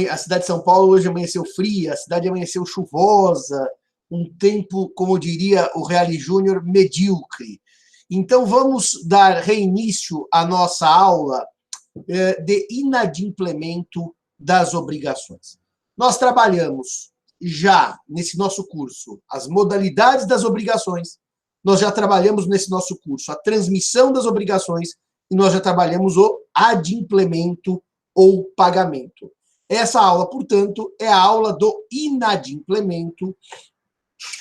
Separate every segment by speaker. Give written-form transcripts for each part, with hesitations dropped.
Speaker 1: A cidade de São Paulo hoje amanheceu fria, a cidade amanheceu chuvosa, um tempo, como diria o Reale Júnior, medíocre. Então, vamos dar reinício à nossa aula de inadimplemento das obrigações. Nós trabalhamos já nesse nosso curso as modalidades das obrigações, nós já trabalhamos nesse nosso curso a transmissão das obrigações e nós já trabalhamos o adimplemento ou pagamento. Essa aula, portanto, é a aula do inadimplemento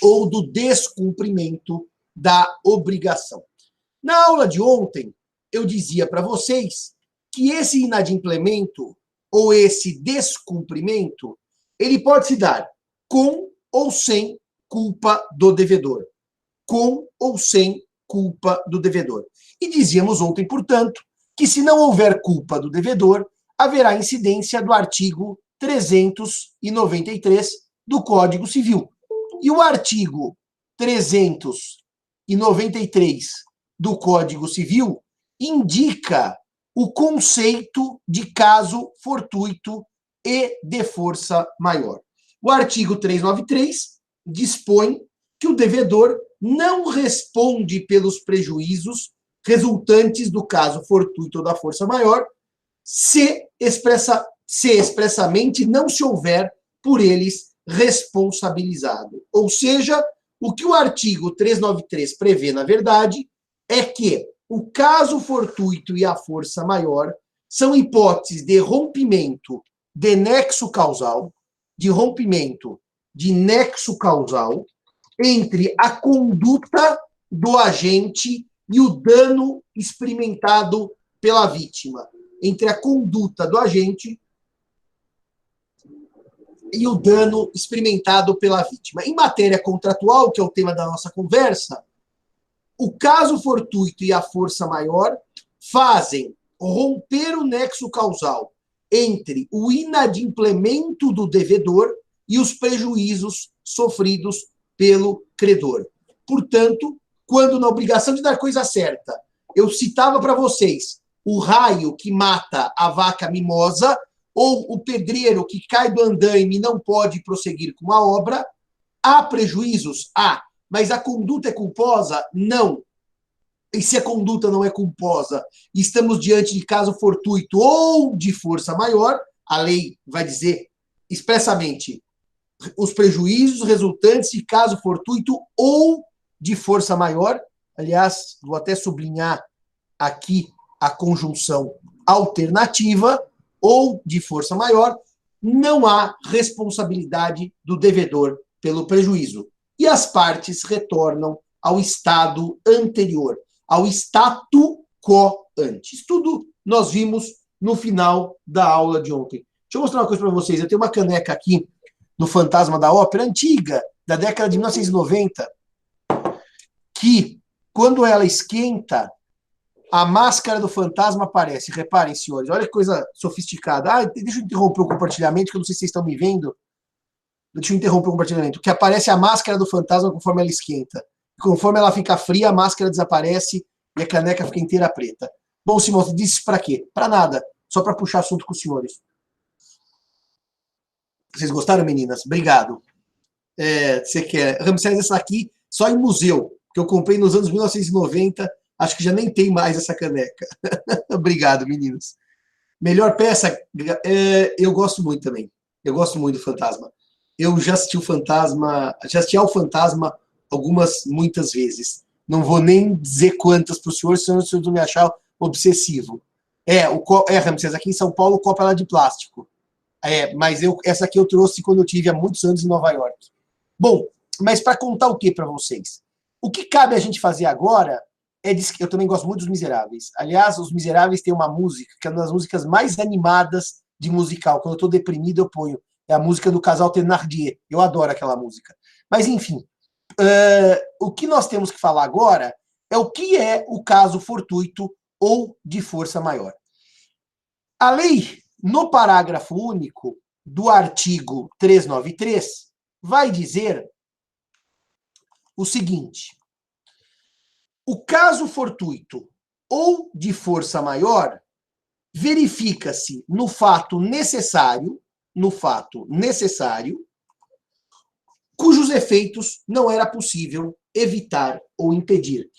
Speaker 1: ou do descumprimento da obrigação. Na aula de ontem, eu dizia para vocês que esse inadimplemento ou esse descumprimento, ele pode se dar com ou sem culpa do devedor. Com ou sem culpa do devedor. E dizíamos ontem, portanto, que se não houver culpa do devedor, haverá incidência do artigo 393 do Código Civil. E o artigo 393 do Código Civil indica o conceito de caso fortuito e de força maior. O artigo 393 dispõe que o devedor não responde pelos prejuízos resultantes do caso fortuito ou da força maior se expressamente não se houver por eles responsabilizado. Ou seja, o que o artigo 393 prevê, na verdade, é que o caso fortuito e a força maior são hipóteses de rompimento de nexo causal, entre a conduta do agente e o dano experimentado pela vítima. Entre a conduta do agente e o dano experimentado pela vítima. Em matéria contratual, que é o tema da nossa conversa, o caso fortuito e a força maior fazem romper o nexo causal entre o inadimplemento do devedor e os prejuízos sofridos pelo credor. Portanto, quando na obrigação de dar coisa certa, eu citava para vocês o raio que mata a vaca mimosa, ou o pedreiro que cai do andaime e não pode prosseguir com a obra, há prejuízos? Há. Mas a conduta é culposa? Não. E se a conduta não é culposa, estamos diante de caso fortuito ou de força maior, a lei vai dizer expressamente os prejuízos resultantes de caso fortuito ou de força maior. Aliás, vou até sublinhar aqui a conjunção alternativa, ou de força maior, não há responsabilidade do devedor pelo prejuízo. E as partes retornam ao estado anterior, ao statu quo ante. Isso tudo nós vimos no final da aula de ontem. Deixa eu mostrar uma coisa para vocês. Eu tenho uma caneca aqui do Fantasma da Ópera, antiga, da década de 1990, que, quando ela esquenta, a máscara do fantasma aparece. Reparem, senhores, olha que coisa sofisticada. Deixa eu interromper o compartilhamento, que eu não sei se vocês estão me vendo. Deixa eu interromper o compartilhamento. Que aparece a máscara do fantasma conforme ela esquenta. Conforme ela fica fria, a máscara desaparece e a caneca fica inteira preta. Bom, Simão, você disse isso para quê? Para nada. Só para puxar assunto com os senhores. Vocês gostaram, meninas? Obrigado. Você quer. Ramsés, essa aqui só em museu, que eu comprei nos anos 1990. Acho que já nem tem mais essa caneca. Obrigado, meninos. Melhor peça, eu gosto muito também. Eu gosto muito do Fantasma. Eu já assisti o Fantasma, já assisti ao Fantasma muitas vezes. Não vou nem dizer quantas para o senhor, senão o senhor não me achar obsessivo. Ramsés, aqui em São Paulo, o copo é de plástico. Mas essa aqui eu trouxe quando eu tive há muitos anos em Nova York. Bom, mas para contar o que para vocês? O que cabe a gente fazer agora eu também gosto muito dos Miseráveis. Aliás, os Miseráveis têm uma música, que é uma das músicas mais animadas de musical. Quando eu estou deprimido, eu ponho. É a música do casal Thénardier. Eu adoro aquela música. Mas, enfim, o que nós temos que falar agora é o que é o caso fortuito ou de força maior. A lei, no parágrafo único do artigo 393, vai dizer o seguinte: o caso fortuito ou de força maior verifica-se no fato necessário no fato necessário, cujos efeitos não era possível evitar ou impedir.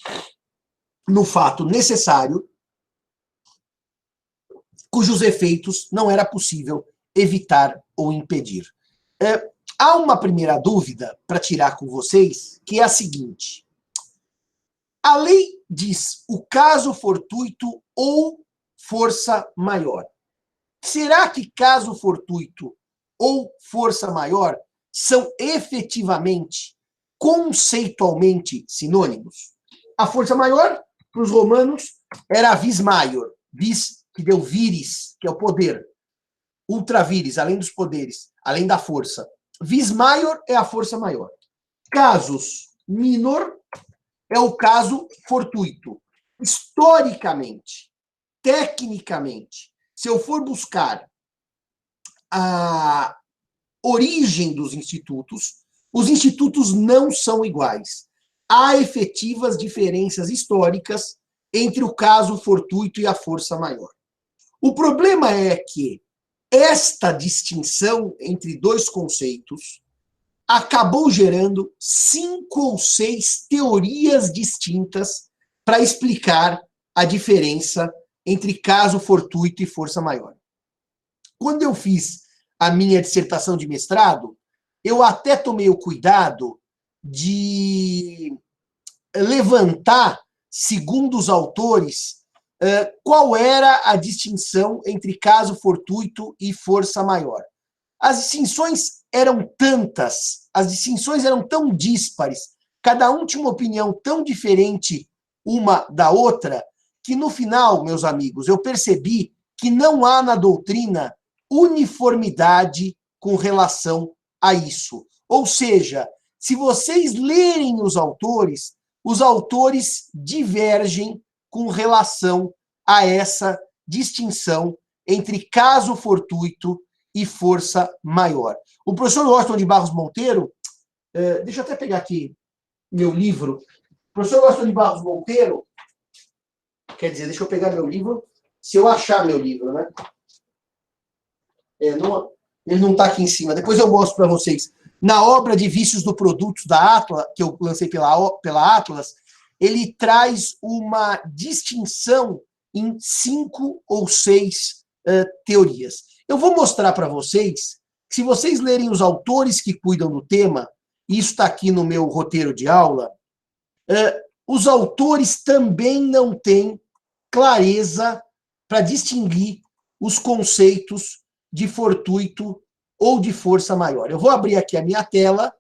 Speaker 1: No fato necessário, cujos efeitos não era possível evitar ou impedir. Há uma primeira dúvida para tirar com vocês, que é a seguinte. A lei diz o caso fortuito ou força maior. Será que caso fortuito ou força maior são efetivamente, conceitualmente sinônimos? A força maior, para os romanos, era a vis maior, vis que deu viris, que é o poder. Ultra viris, além dos poderes, além da força. Vis maior é a força maior. Casus minor é o caso fortuito. Historicamente, tecnicamente, se eu for buscar a origem dos institutos, os institutos não são iguais. Há efetivas diferenças históricas entre o caso fortuito e a força maior. O problema é que esta distinção entre dois conceitos acabou gerando 5 ou 6 teorias distintas para explicar a diferença entre caso fortuito e força maior. Quando eu fiz a minha dissertação de mestrado, eu até tomei o cuidado de levantar, segundo os autores, qual era a distinção entre caso fortuito e força maior. As distinções eram tantas, as distinções eram tão díspares, cada um tinha uma opinião tão diferente uma da outra, que no final, meus amigos, eu percebi que não há na doutrina uniformidade com relação a isso. Ou seja, se vocês lerem os autores divergem com relação a essa distinção entre caso fortuito e força maior. O professor Washington de Barros Monteiro, deixa eu até pegar aqui meu livro. O professor Washington de Barros Monteiro, quer dizer, deixa eu pegar meu livro, se eu achar meu livro, né? Ele não está aqui em cima, depois eu mostro para vocês. Na obra de Vícios do Produtos da Atlas, que eu lancei pela Atlas, ele traz uma distinção em 5 ou 6 teorias. Eu vou mostrar para vocês que, se vocês lerem os autores que cuidam do tema, isso está aqui no meu roteiro de aula, os autores também não têm clareza para distinguir os conceitos de fortuito ou de força maior. Eu vou abrir aqui a minha tela,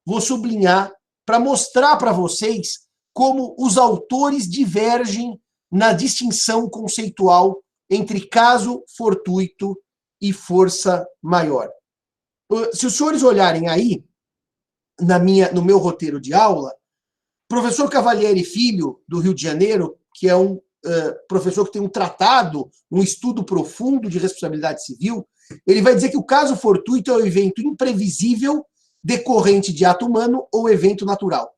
Speaker 1: vou sublinhar para mostrar para vocês como os autores divergem na distinção conceitual entre caso fortuito e força maior. Se os senhores olharem aí, no meu roteiro de aula, professor Cavalieri Filho, do Rio de Janeiro, que é um professor que tem um tratado, um estudo profundo de responsabilidade civil, ele vai dizer que o caso fortuito é o evento imprevisível decorrente de ato humano ou evento natural.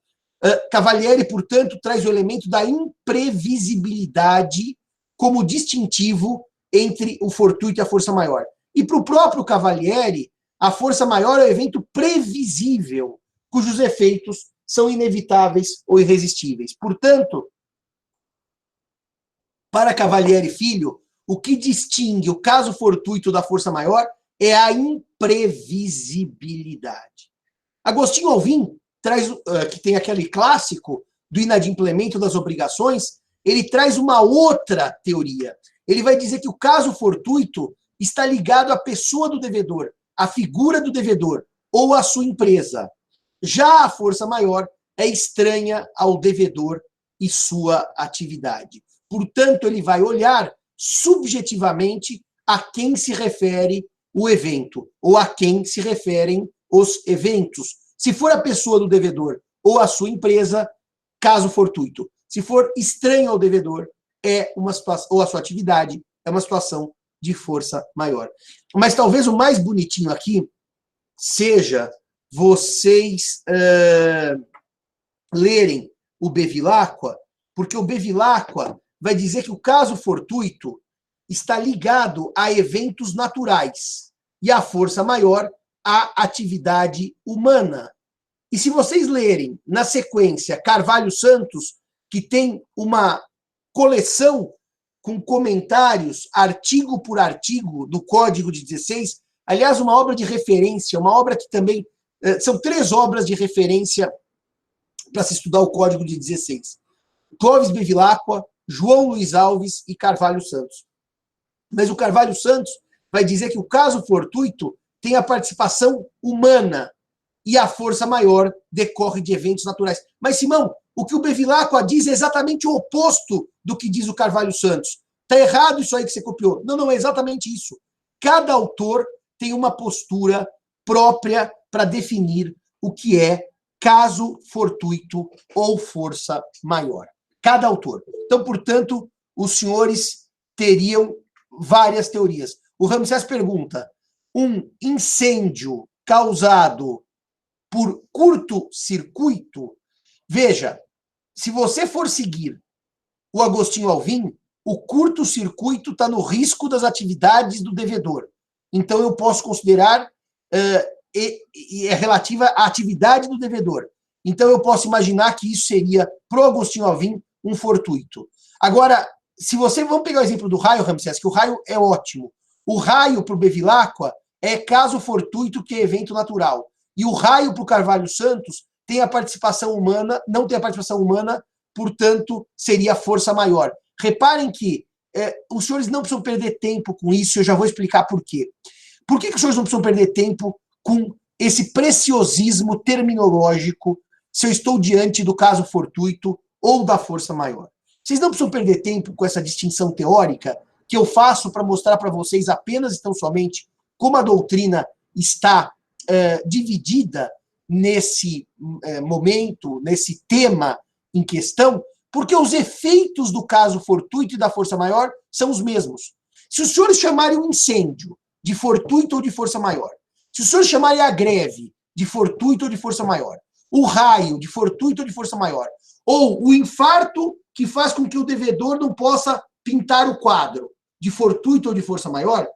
Speaker 1: Cavalieri, portanto, traz o elemento da imprevisibilidade como distintivo entre o fortuito e a força maior. E para o próprio Cavalieri, a força maior é o evento previsível, cujos efeitos são inevitáveis ou irresistíveis. Portanto, para Cavalieri Filho, o que distingue o caso fortuito da força maior é a imprevisibilidade. Agostinho Alvim traz, que tem aquele clássico do inadimplemento das obrigações, ele traz uma outra teoria. Ele vai dizer que o caso fortuito está ligado à pessoa do devedor, à figura do devedor ou à sua empresa. Já a força maior é estranha ao devedor e sua atividade. Portanto, ele vai olhar subjetivamente a quem se refere o evento ou a quem se referem os eventos. Se for a pessoa do devedor ou a sua empresa, caso fortuito. Se for estranho ao devedor, é uma situação, ou a sua atividade, é uma situação de força maior. Mas talvez o mais bonitinho aqui seja vocês lerem o Bevilacqua, porque o Bevilacqua vai dizer que o caso fortuito está ligado a eventos naturais. e a força maior, a atividade humana. E se vocês lerem na sequência Carvalho Santos, que tem uma coleção com comentários, artigo por artigo, do Código de 16, aliás, uma obra de referência, uma obra que também... São 3 obras de referência para se estudar o Código de 16. Clóvis Bevilacqua, João Luiz Alves e Carvalho Santos. Mas o Carvalho Santos vai dizer que o caso fortuito tem a participação humana e a força maior decorre de eventos naturais. Mas, Simão, o que o Bevilacqua diz é exatamente o oposto do que diz o Carvalho Santos. Está errado isso aí que você copiou. Não, é exatamente isso. Cada autor tem uma postura própria para definir o que é caso fortuito ou força maior. Cada autor. Então, portanto, os senhores teriam várias teorias. O Ramsés pergunta: um incêndio causado por curto-circuito? Veja, se você for seguir o Agostinho Alvim, o curto-circuito está no risco das atividades do devedor. Então, eu posso considerar, e é relativa à atividade do devedor. Então, eu posso imaginar que isso seria, para o Agostinho Alvim, um fortuito. Agora, se você... Vamos pegar o exemplo do raio, Ramsés, que o raio é ótimo. O raio, para o Bevilacqua, é caso fortuito que é evento natural. E o raio, para o Carvalho Santos, tem a participação humana, não tem a participação humana, portanto, seria força maior. Reparem que os senhores não precisam perder tempo com isso, eu já vou explicar por quê. Por que os senhores não precisam perder tempo com esse preciosismo terminológico se eu estou diante do caso fortuito ou da força maior? Vocês não precisam perder tempo com essa distinção teórica que eu faço para mostrar para vocês apenas e tão somente como a doutrina está dividida nesse momento, nesse tema em questão, porque os efeitos do caso fortuito e da força maior são os mesmos. Se os senhores chamarem o incêndio de fortuito ou de força maior, se os senhores chamarem a greve de fortuito ou de força maior, o raio de fortuito ou de força maior, ou o infarto que faz com que o devedor não possa pintar o quadro de fortuito ou de força maior,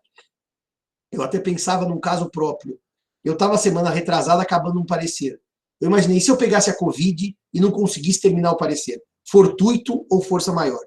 Speaker 1: eu até pensava num caso próprio. Eu estava semana retrasada acabando um parecer. Eu imaginei, se eu pegasse a Covid e não conseguisse terminar o parecer, fortuito ou força maior.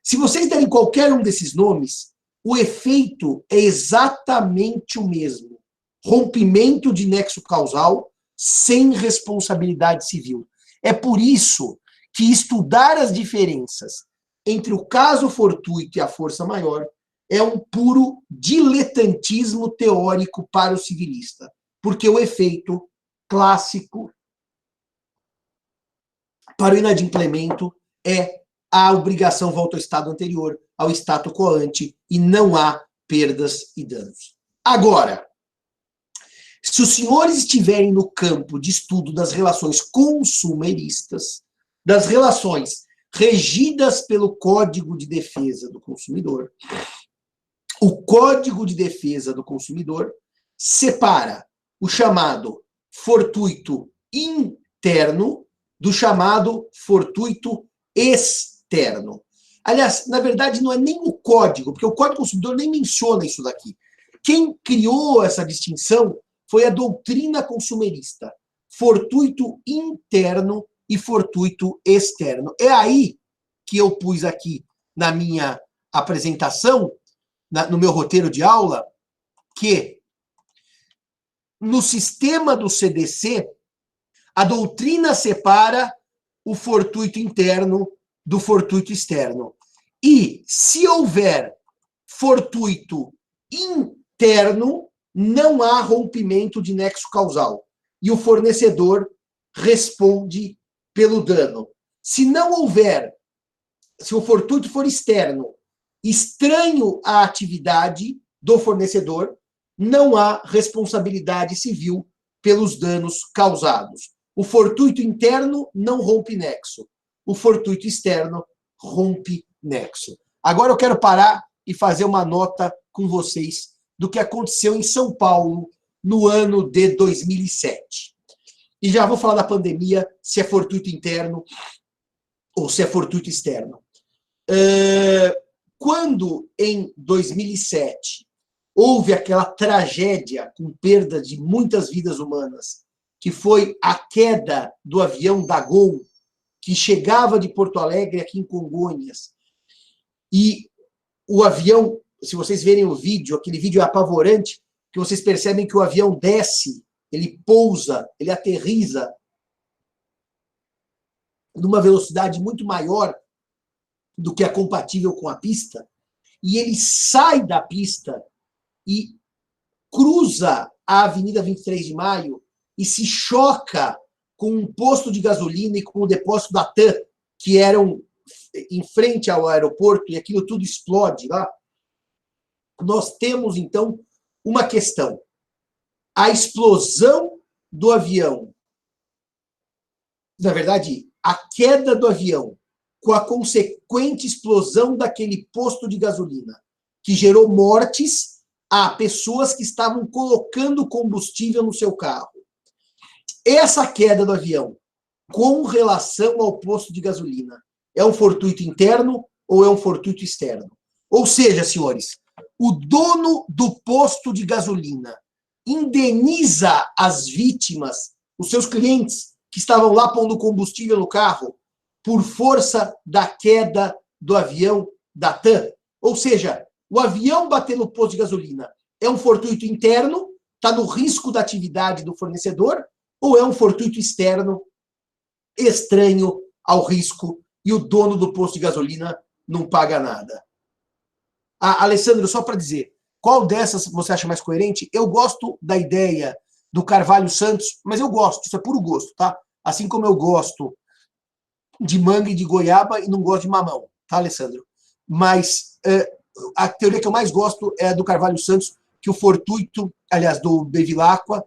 Speaker 1: Se vocês derem qualquer um desses nomes, o efeito é exatamente o mesmo. Rompimento de nexo causal sem responsabilidade civil. É por isso que estudar as diferenças entre o caso fortuito e a força maior é um puro diletantismo teórico para o civilista. Porque o efeito clássico para o inadimplemento é a obrigação volta ao estado anterior, ao status quo ante, e não há perdas e danos. Agora, se os senhores estiverem no campo de estudo das relações consumeristas, das relações regidas pelo Código de Defesa do Consumidor, o Código de Defesa do Consumidor separa o chamado fortuito interno do chamado fortuito externo. Aliás, na verdade, não é nem o código, porque o Código do Consumidor nem menciona isso daqui. Quem criou essa distinção foi a doutrina consumerista. Fortuito interno e fortuito externo. É aí que eu pus aqui na minha apresentação, no meu roteiro de aula, que no sistema do CDC, a doutrina separa o fortuito interno do fortuito externo. E, se houver fortuito interno, não há rompimento de nexo causal. E o fornecedor responde pelo dano. Se não houver, se o fortuito for externo, estranho à atividade do fornecedor, não há responsabilidade civil pelos danos causados. O fortuito interno não rompe nexo. O fortuito externo rompe nexo. Agora eu quero parar e fazer uma nota com vocês do que aconteceu em São Paulo no ano de 2007. E já vou falar da pandemia, se é fortuito interno ou se é fortuito externo. Quando, em 2007, houve aquela tragédia com perda de muitas vidas humanas, que foi a queda do avião da Gol, que chegava de Porto Alegre aqui em Congonhas. E o avião, se vocês verem o vídeo, aquele vídeo é apavorante, que vocês percebem que o avião desce, ele pousa, ele aterriza numa velocidade muito maior do que é compatível com a pista, e ele sai da pista e cruza a Avenida 23 de Maio e se choca com um posto de gasolina e com o depósito da TAM, que eram em frente ao aeroporto, e aquilo tudo explode lá. Nós temos, então, uma questão. A explosão do avião, na verdade, a queda do avião, com a consequente explosão daquele posto de gasolina, que gerou mortes a pessoas que estavam colocando combustível no seu carro. Essa queda do avião, com relação ao posto de gasolina, é um fortuito interno ou é um fortuito externo? Ou seja, senhores, o dono do posto de gasolina indeniza as vítimas, os seus clientes que estavam lá pondo combustível no carro, por força da queda do avião da TAM? Ou seja, o avião bater no posto de gasolina é um fortuito interno, está no risco da atividade do fornecedor, ou é um fortuito externo, estranho ao risco, e o dono do posto de gasolina não paga nada? Alessandro, só para dizer, qual dessas você acha mais coerente? Eu gosto da ideia do Carvalho Santos, mas eu gosto, isso é puro gosto, tá? Assim como eu gosto de manga e de goiaba e não gosto de mamão, tá, Alessandro? Mas a teoria que eu mais gosto é a do Carvalho Santos, que o fortuito, aliás, do Bevilacqua,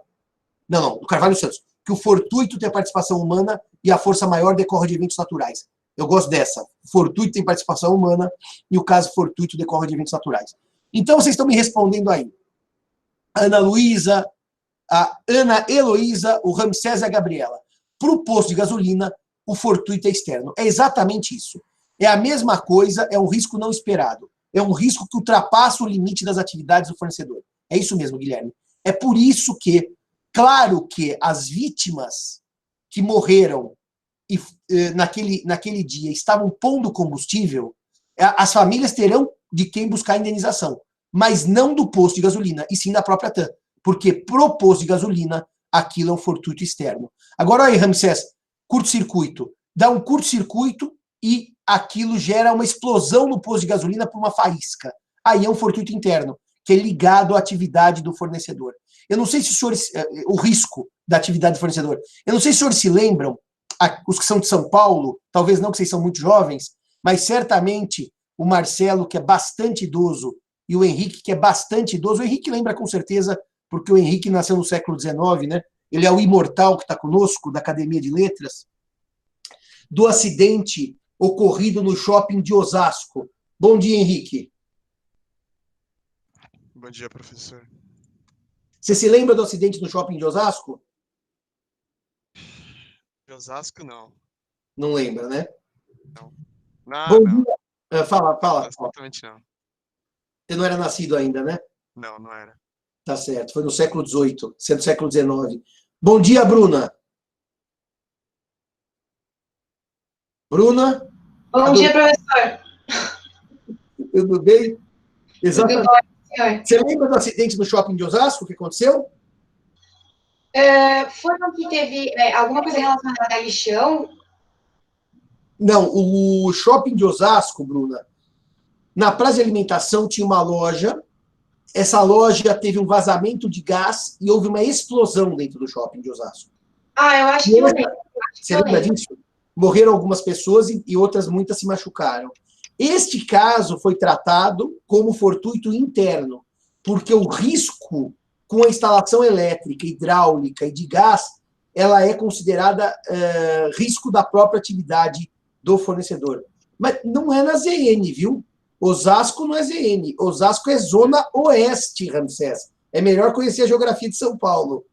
Speaker 1: não, do Carvalho Santos, que o fortuito tem a participação humana e a força maior decorre de eventos naturais. Eu gosto dessa. O fortuito tem participação humana e o caso fortuito decorre de eventos naturais. Então, vocês estão me respondendo aí. Ana Luísa, a Ana Heloísa, o Ramsés e a Gabriela. Para o posto de gasolina, o fortuito é externo. É exatamente isso. É a mesma coisa, é um risco não esperado. É um risco que ultrapassa o limite das atividades do fornecedor. É isso mesmo, Guilherme. É por isso que, claro que as vítimas que morreram e naquele dia estavam pondo combustível, as famílias terão de quem buscar indenização, mas não do posto de gasolina, e sim da própria TAM, porque pro posto de gasolina, aquilo é um fortuito externo. Agora, aí, Ramsés, curto-circuito. Dá um curto-circuito e aquilo gera uma explosão no posto de gasolina por uma faísca. Aí é um fortuito interno, que é ligado à atividade do fornecedor. Eu não sei se os senhores, o risco da atividade do fornecedor, eu não sei se os senhores se lembram, os que são de São Paulo, talvez não, que vocês são muito jovens, mas certamente o Marcelo, que é bastante idoso, e o Henrique, que é bastante idoso. O Henrique lembra com certeza, porque o Henrique nasceu no século XIX, né? Ele é o imortal que está conosco, da Academia de Letras, do acidente ocorrido no shopping de Osasco. Bom dia, Henrique.
Speaker 2: Bom dia, professor.
Speaker 1: Você se lembra do acidente no shopping de Osasco?
Speaker 2: De Osasco, não.
Speaker 1: Não lembra, né?
Speaker 2: Não. Não,
Speaker 1: Bom
Speaker 2: não.
Speaker 1: dia. Fala.
Speaker 2: Absolutamente não.
Speaker 1: Você não era nascido ainda, né?
Speaker 2: Não, não era.
Speaker 1: Tá certo. Foi no século XVIII, sendo século XIX. Bom dia, Bruna. Bruna?
Speaker 3: Bom dia, professor.
Speaker 1: Tudo bem? Exatamente.
Speaker 3: Tudo bom, senhor?
Speaker 1: Você lembra do acidente no shopping de Osasco que aconteceu?
Speaker 3: Foi no que teve alguma coisa relacionada a lixão?
Speaker 1: Não, o shopping de Osasco, Bruna, na praça de alimentação tinha uma loja. Essa loja teve um vazamento de gás e houve uma explosão dentro do shopping de Osasco.
Speaker 3: Eu acho que eu lembro.
Speaker 1: Você lembra disso? Morreram algumas pessoas e outras muitas se machucaram. Este caso foi tratado como fortuito interno, porque o risco com a instalação elétrica, hidráulica e de gás, ela é considerada risco da própria atividade do fornecedor. Mas não é na ZN, viu? Osasco não é ZN. Osasco é Zona Oeste, Ramsés. É melhor conhecer a geografia de São Paulo.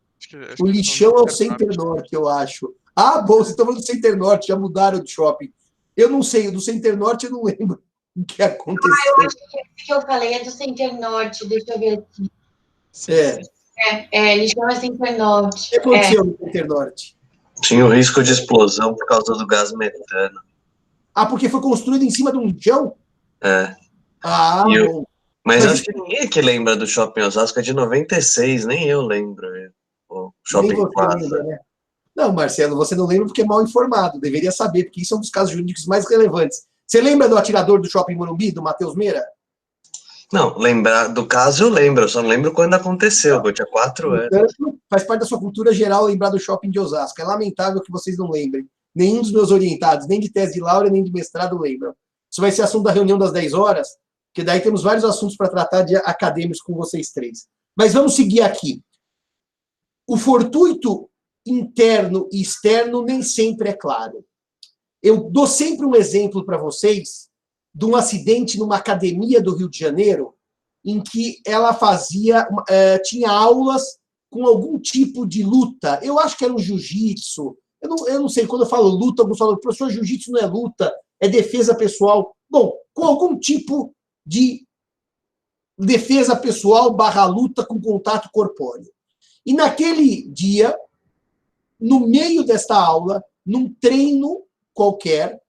Speaker 2: Acho
Speaker 1: O lixão é o Center Norte, eu acho. Ah, bom, vocês estão falando do Center Norte, já mudaram de shopping. Eu não sei, do Center Norte eu não lembro o que aconteceu.
Speaker 3: Eu acho que esse que eu falei é do Center Norte, deixa eu ver aqui.
Speaker 1: É.
Speaker 3: Ele chama Center
Speaker 1: O
Speaker 3: Norte.
Speaker 1: que aconteceu no Center Norte?
Speaker 4: Tinha o risco de explosão por causa do gás metano.
Speaker 1: Ah, porque foi construído em cima de um chão?
Speaker 4: É.
Speaker 1: Ah,
Speaker 4: E
Speaker 1: bom.
Speaker 4: Mas
Speaker 1: Mas
Speaker 4: acho que ninguém aqui lembra do Shopping Osasco, é de 96, nem eu lembro. O
Speaker 1: nem
Speaker 4: Shopping
Speaker 1: você lembra,
Speaker 4: Plaza.
Speaker 1: né? Não, Marcelo, você não lembra porque é mal informado. Deveria saber, porque isso é um dos casos jurídicos mais relevantes. Você lembra do atirador do Shopping Morumbi, do Matheus Meira?
Speaker 4: Não, lembrar do caso eu lembro, eu só não lembro quando aconteceu, eu tinha 4 anos.
Speaker 1: Portanto, faz parte da sua cultura geral lembrar do Shopping de Osasco. É lamentável que vocês não lembrem. Nenhum dos meus orientados, nem de tese de laurea, nem de mestrado, lembram. Isso vai ser assunto da reunião das 10 horas, porque daí temos vários assuntos para tratar de acadêmicos com vocês três. Mas vamos seguir aqui. O fortuito interno e externo nem sempre é claro. Eu dou sempre um exemplo para vocês de um acidente numa academia do Rio de Janeiro, em que ela tinha aulas com algum tipo de luta. Eu acho que era um jiu-jitsu. Eu não sei, quando eu falo luta, alguns falam, professor, jiu-jitsu não é luta, é defesa pessoal. Bom, com algum tipo de defesa pessoal / luta com contato corpóreo. E naquele dia, no meio desta aula, num treino qualquer,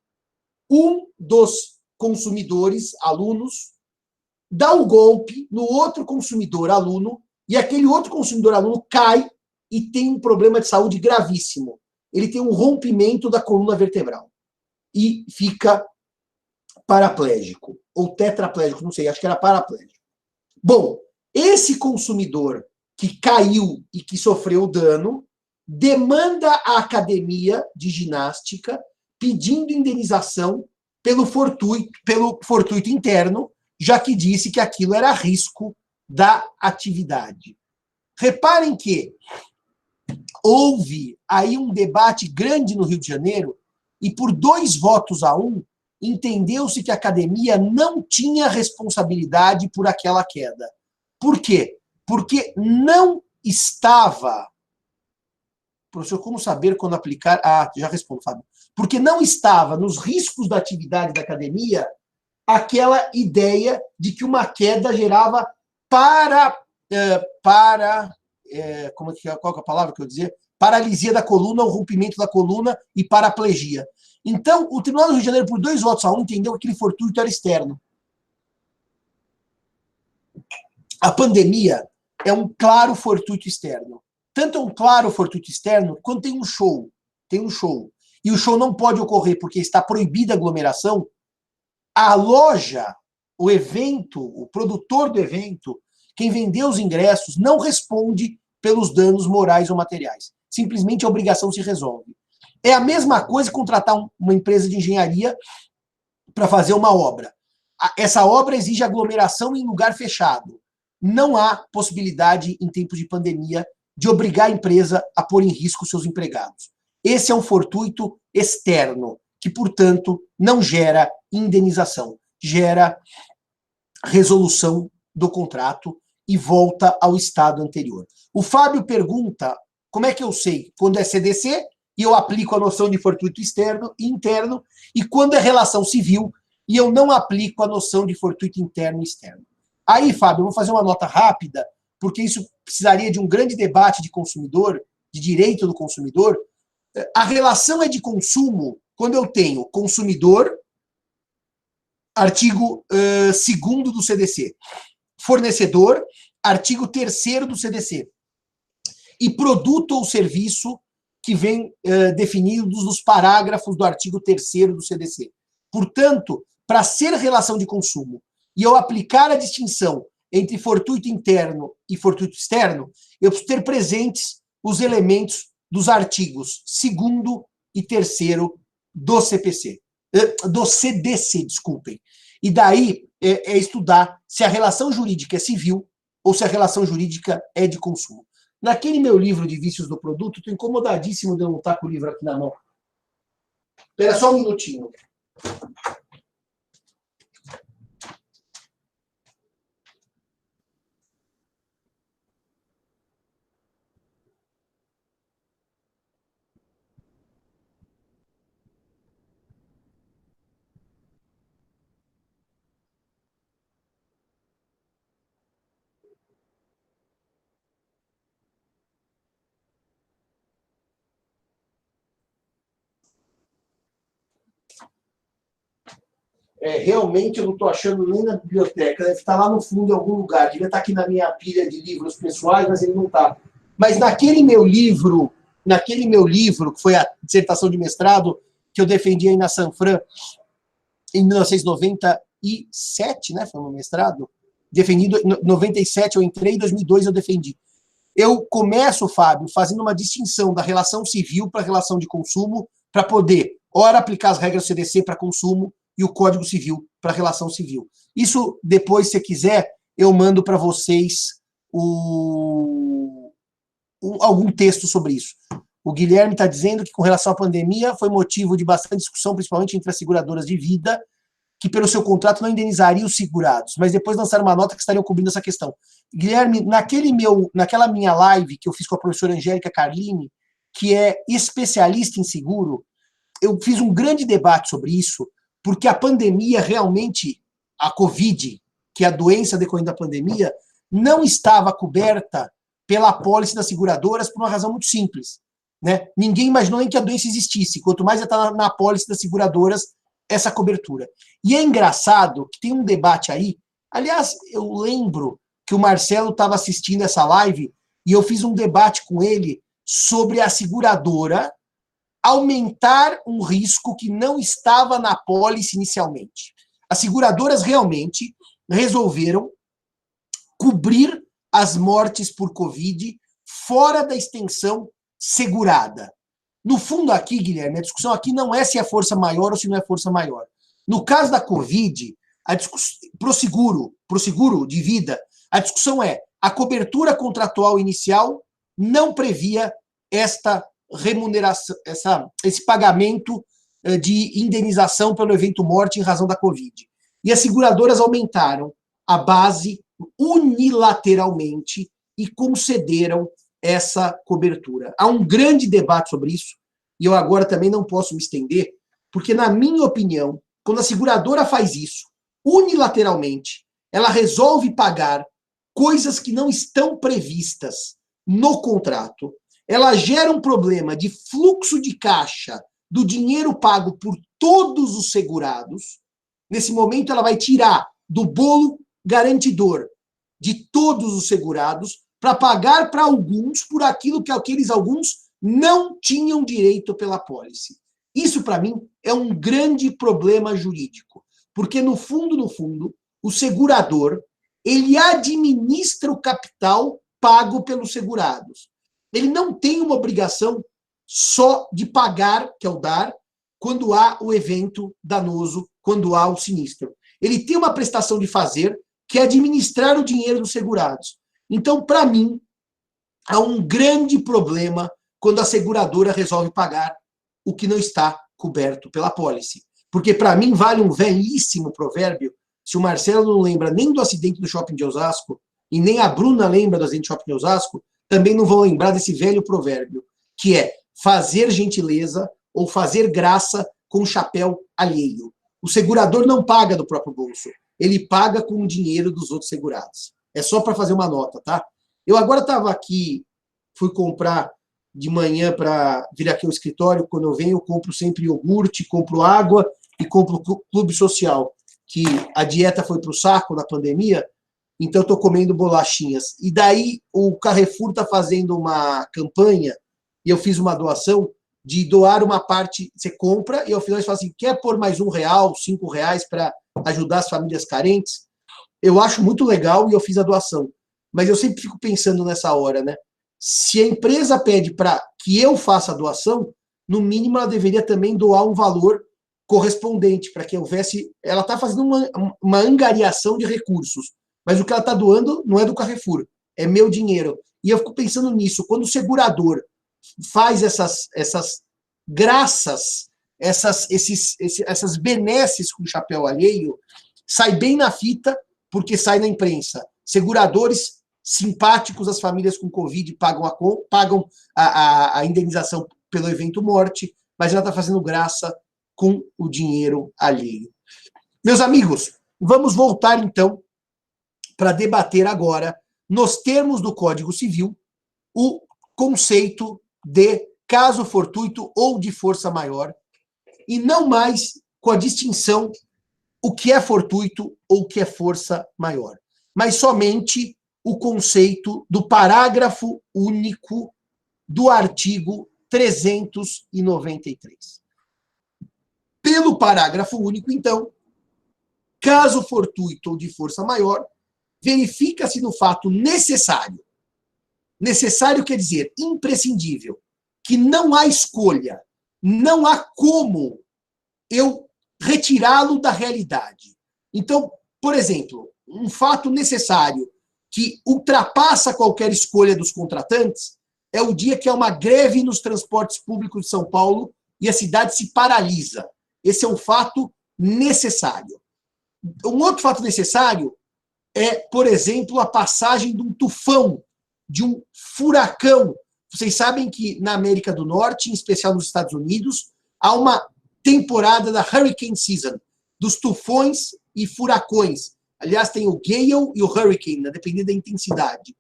Speaker 1: um dos consumidores, alunos, dá um golpe no outro consumidor, aluno, e aquele outro consumidor, aluno, cai e tem um problema de saúde gravíssimo. Ele tem um rompimento da coluna vertebral e fica paraplégico, ou tetraplégico, não sei, acho que era paraplégico. Bom, esse consumidor que caiu e que sofreu dano demanda a academia de ginástica pedindo indenização pelo fortuito interno, já que disse que aquilo era risco da atividade. Reparem que houve aí um debate grande no Rio de Janeiro e por 2 votos a 1 entendeu-se que a academia não tinha responsabilidade por aquela queda. Por quê? Porque não estava... Professor, como saber quando aplicar... Ah, já respondo, Fábio. Porque não estava nos riscos da atividade da academia aquela ideia de que uma queda gerava qual que é a palavra que eu dizer? Paralisia da coluna, o rompimento da coluna e paraplegia. Então, o Tribunal do Rio de Janeiro, por 2 votos a 1, entendeu que aquele fortuito era externo. A pandemia é um claro fortuito externo. Tanto é um claro fortuito externo, quando tem um show. Tem um show. E o show não pode ocorrer porque está proibida a aglomeração. A loja, o evento, o produtor do evento, quem vendeu os ingressos, não responde pelos danos morais ou materiais. Simplesmente a obrigação se resolve. É a mesma coisa contratar uma empresa de engenharia para fazer uma obra. Essa obra exige aglomeração em lugar fechado. Não há possibilidade, em tempos de pandemia, de obrigar a empresa a pôr em risco seus empregados. Esse é um fortuito externo, que, portanto, não gera indenização, gera resolução do contrato e volta ao estado anterior. O Fábio pergunta como é que eu sei quando é CDC e eu aplico a noção de fortuito externo e interno, e quando é relação civil e eu não aplico a noção de fortuito interno e externo. Aí, Fábio, eu vou fazer uma nota rápida, porque isso precisaria de um grande debate de consumidor, de direito do consumidor. A relação é de consumo quando eu tenho consumidor, artigo 2º do CDC, fornecedor, artigo 3º do CDC, e produto ou serviço que vem definidos nos parágrafos do artigo 3º do CDC. Portanto, para ser relação de consumo e eu aplicar a distinção entre fortuito interno e fortuito externo, eu preciso ter presentes os elementos dos artigos 2º e 3º do CPC, do CDC, desculpem. E daí é estudar se a relação jurídica é civil ou se a relação jurídica é de consumo. Naquele meu livro de vícios do produto, estou incomodadíssimo de eu não estar com o livro aqui na mão. Espera só um minutinho. Realmente eu não estou achando nem na biblioteca, deve estar lá no fundo em algum lugar, devia estar aqui na minha pilha de livros pessoais, mas ele não está. Mas naquele meu livro, que foi a dissertação de mestrado, que eu defendi aí na Sanfran, em 1997, né, foi meu mestrado, defendi em 97, eu entrei, em 2002 eu defendi. Eu começo, Fábio, fazendo uma distinção da relação civil para a relação de consumo, para poder, ora, aplicar as regras do CDC para consumo e o Código Civil para a relação civil. Isso, depois, se você quiser, eu mando para vocês algum texto sobre isso. O Guilherme está dizendo que, com relação à pandemia, foi motivo de bastante discussão, principalmente entre as seguradoras de vida, que, pelo seu contrato, não indenizariam os segurados, mas depois lançaram uma nota que estariam cobrindo essa questão. Guilherme, naquela minha live que eu fiz com a professora Angélica Carlini, que é especialista em seguro, eu fiz um grande debate sobre isso, porque a pandemia realmente, a Covid, que é a doença decorrente da pandemia, não estava coberta pela apólice das seguradoras por uma razão muito simples, né? Ninguém imaginou nem que a doença existisse, quanto mais já está na apólice das seguradoras essa cobertura. E é engraçado que tem um debate aí, aliás, eu lembro que o Marcelo estava assistindo essa live e eu fiz um debate com ele sobre a seguradora aumentar um risco que não estava na apólice inicialmente. As seguradoras realmente resolveram cobrir as mortes por Covid fora da extensão segurada. No fundo aqui, Guilherme, a discussão aqui não é se é força maior ou se não é força maior. No caso da Covid, pro seguro de vida, a discussão é a cobertura contratual inicial não previa esta remuneração, esse pagamento de indenização pelo evento morte em razão da Covid. E as seguradoras aumentaram a base unilateralmente e concederam essa cobertura. Há um grande debate sobre isso, e eu agora também não posso me estender, porque, na minha opinião, quando a seguradora faz isso, unilateralmente, ela resolve pagar coisas que não estão previstas no contrato, ela gera um problema de fluxo de caixa do dinheiro pago por todos os segurados. Nesse momento, ela vai tirar do bolo garantidor de todos os segurados para pagar para alguns por aquilo que aqueles alguns não tinham direito pela apólice. Isso, para mim, é um grande problema jurídico, porque, no fundo, o segurador, ele administra o capital pago pelos segurados. Ele não tem uma obrigação só de pagar, que é o dar, quando há o evento danoso, quando há o sinistro. Ele tem uma prestação de fazer, que é administrar o dinheiro dos segurados. Então, para mim, há um grande problema quando a seguradora resolve pagar o que não está coberto pela apólice. Porque, para mim, vale um velhíssimo provérbio. Se o Marcelo não lembra nem do acidente do shopping de Osasco, e nem a Bruna lembra do acidente do shopping de Osasco, também não vão lembrar desse velho provérbio, que é fazer gentileza ou fazer graça com chapéu alheio. O segurador não paga do próprio bolso, ele paga com o dinheiro dos outros segurados. É só para fazer uma nota, tá? Eu agora estava aqui, fui comprar de manhã para vir aqui ao escritório. Quando eu venho, eu compro sempre iogurte, compro água e compro clube social, que a dieta foi para o saco na pandemia, então estou comendo bolachinhas. E daí o Carrefour está fazendo uma campanha, e eu fiz uma doação, de doar uma parte, você compra, e ao final você fala assim, quer pôr mais R$1, R$5 para ajudar as famílias carentes? Eu acho muito legal e eu fiz a doação. Mas eu sempre fico pensando nessa hora, né? Se a empresa pede para que eu faça a doação, no mínimo ela deveria também doar um valor correspondente, para que houvesse... Ela está fazendo uma angariação de recursos, mas o que ela está doando não é do Carrefour, é meu dinheiro. E eu fico pensando nisso, quando o segurador faz essas graças, essas benesses com chapéu alheio, sai bem na fita, porque sai na imprensa. Seguradores simpáticos às famílias com Covid pagam a indenização pelo evento morte, mas ela está fazendo graça com o dinheiro alheio. Meus amigos, vamos voltar, então, para debater agora, nos termos do Código Civil, o conceito de caso fortuito ou de força maior, e não mais com a distinção o que é fortuito ou o que é força maior, mas somente o conceito do parágrafo único do artigo 393. Pelo parágrafo único, então, caso fortuito ou de força maior, verifica-se no fato necessário. Necessário quer dizer imprescindível, que não há escolha, não há como eu retirá-lo da realidade. Então, por exemplo, um fato necessário que ultrapassa qualquer escolha dos contratantes é o dia que há uma greve nos transportes públicos de São Paulo e a cidade se paralisa. Esse é um fato necessário. Um outro fato necessário é, por exemplo, a passagem de um tufão, de um furacão. Vocês sabem que na América do Norte, em especial nos Estados Unidos, há uma temporada da hurricane season, dos tufões e furacões. Aliás, tem o gale e o hurricane, dependendo da intensidade.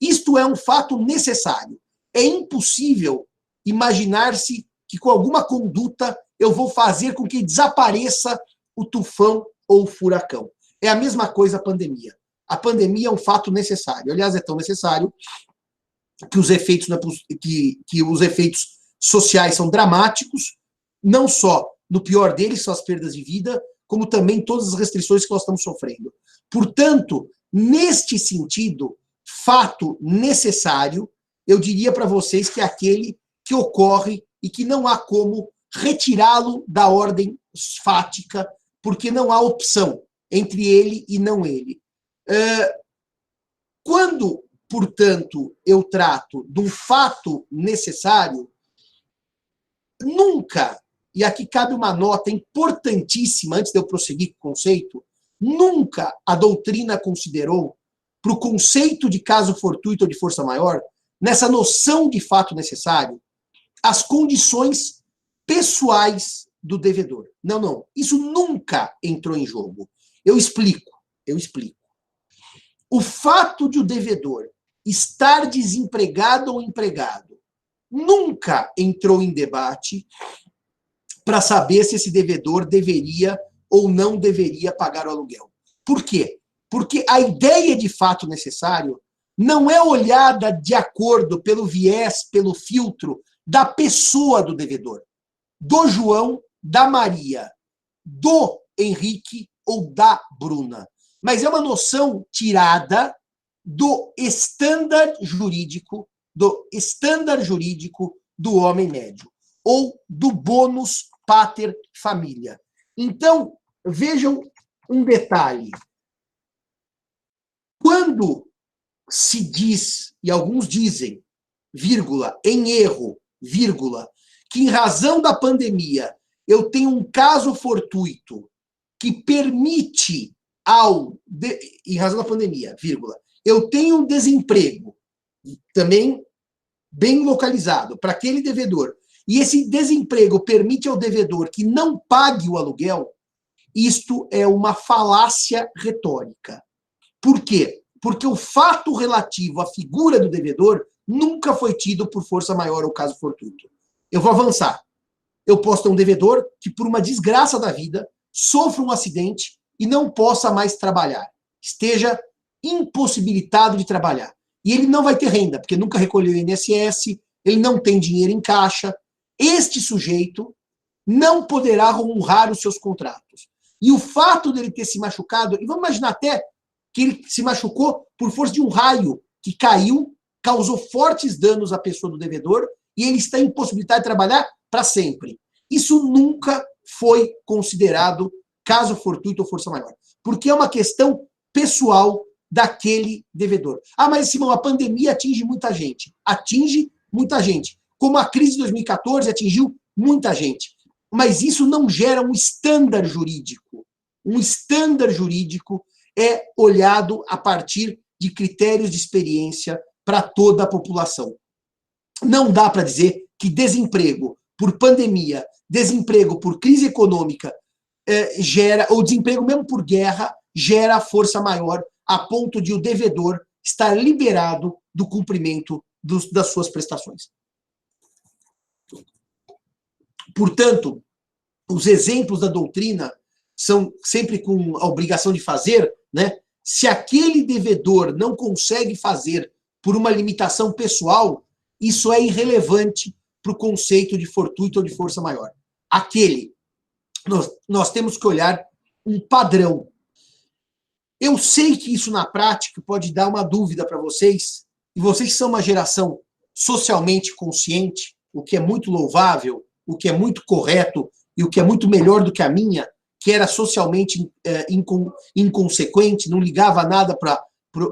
Speaker 1: Isto é um fato necessário. É impossível imaginar-se que com alguma conduta eu vou fazer com que desapareça o tufão ou o furacão. É a mesma coisa a pandemia. A pandemia é um fato necessário. Aliás, é tão necessário que os efeitos, que os efeitos sociais são dramáticos, não só no pior deles, são as perdas de vida, como também todas as restrições que nós estamos sofrendo. Portanto, neste sentido, fato necessário, eu diria para vocês que é aquele que ocorre e que não há como retirá-lo da ordem fática, porque não há opção entre ele e não ele. Quando, portanto, eu trato de um fato necessário, nunca, e aqui cabe uma nota importantíssima antes de eu prosseguir com o conceito, nunca a doutrina considerou, para o conceito de caso fortuito ou de força maior, nessa noção de fato necessário, as condições pessoais do devedor. Não, não. Isso nunca entrou em jogo. Eu explico. O fato de o devedor estar desempregado ou empregado nunca entrou em debate para saber se esse devedor deveria ou não deveria pagar o aluguel. Por quê? Porque a ideia de fato necessário não é olhada de acordo pelo viés, pelo filtro da pessoa do devedor, do João, da Maria, do Henrique ou da Bruna. Mas é uma noção tirada do estándar jurídico, do homem médio, ou do bônus pater família. Então, vejam um detalhe. Quando se diz, e alguns dizem, vírgula, em erro, vírgula, que em razão da pandemia eu tenho um caso fortuito que permite em razão da pandemia, vírgula, eu tenho um desemprego, também bem localizado, para aquele devedor, e esse desemprego permite ao devedor que não pague o aluguel, isto é uma falácia retórica. Por quê? Porque o fato relativo à figura do devedor nunca foi tido por força maior ou caso fortuito. Eu vou avançar. Eu posso ter um devedor que, por uma desgraça da vida, sofra um acidente e não possa mais trabalhar. Esteja impossibilitado de trabalhar. E ele não vai ter renda, porque nunca recolheu o INSS, ele não tem dinheiro em caixa. Este sujeito não poderá honrar os seus contratos. E o fato dele ter se machucado, e vamos imaginar até que ele se machucou por força de um raio que caiu, causou fortes danos à pessoa do devedor, e ele está impossibilitado de trabalhar para sempre. Isso nunca foi considerado caso fortuito ou força maior, porque é uma questão pessoal daquele devedor. Ah, mas Simão, a pandemia atinge muita gente. Atinge muita gente. Como a crise de 2014 atingiu muita gente. Mas isso não gera um estándar jurídico. Um estándar jurídico é olhado a partir de critérios de experiência para toda a população. Não dá para dizer que desemprego por pandemia, desemprego por crise econômica, gera, ou desemprego mesmo por guerra, gera força maior a ponto de o devedor estar liberado do cumprimento das suas prestações. Portanto, os exemplos da doutrina são sempre com a obrigação de fazer, né? Se aquele devedor não consegue fazer por uma limitação pessoal, isso é irrelevante para o conceito de fortuito ou de força maior. Aquele. Nós temos que olhar um padrão. Eu sei que isso na prática pode dar uma dúvida para vocês, e vocês são uma geração socialmente consciente, o que é muito louvável, o que é muito correto e o que é muito melhor do que a minha, que era socialmente inconsequente, não ligava nada para...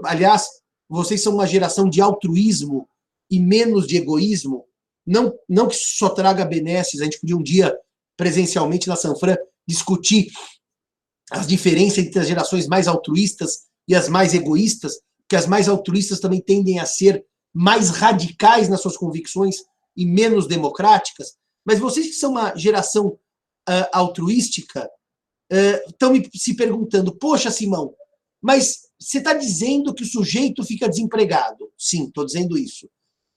Speaker 1: Aliás, vocês são uma geração de altruísmo e menos de egoísmo. Não que isso só traga benesses, a gente podia um dia, presencialmente na Sanfran, discutir as diferenças entre as gerações mais altruístas e as mais egoístas, porque as mais altruístas também tendem a ser mais radicais nas suas convicções e menos democráticas. Mas vocês que são uma geração altruística, estão se perguntando, poxa, Simão, mas você está dizendo que o sujeito fica desempregado? Sim, estou dizendo isso.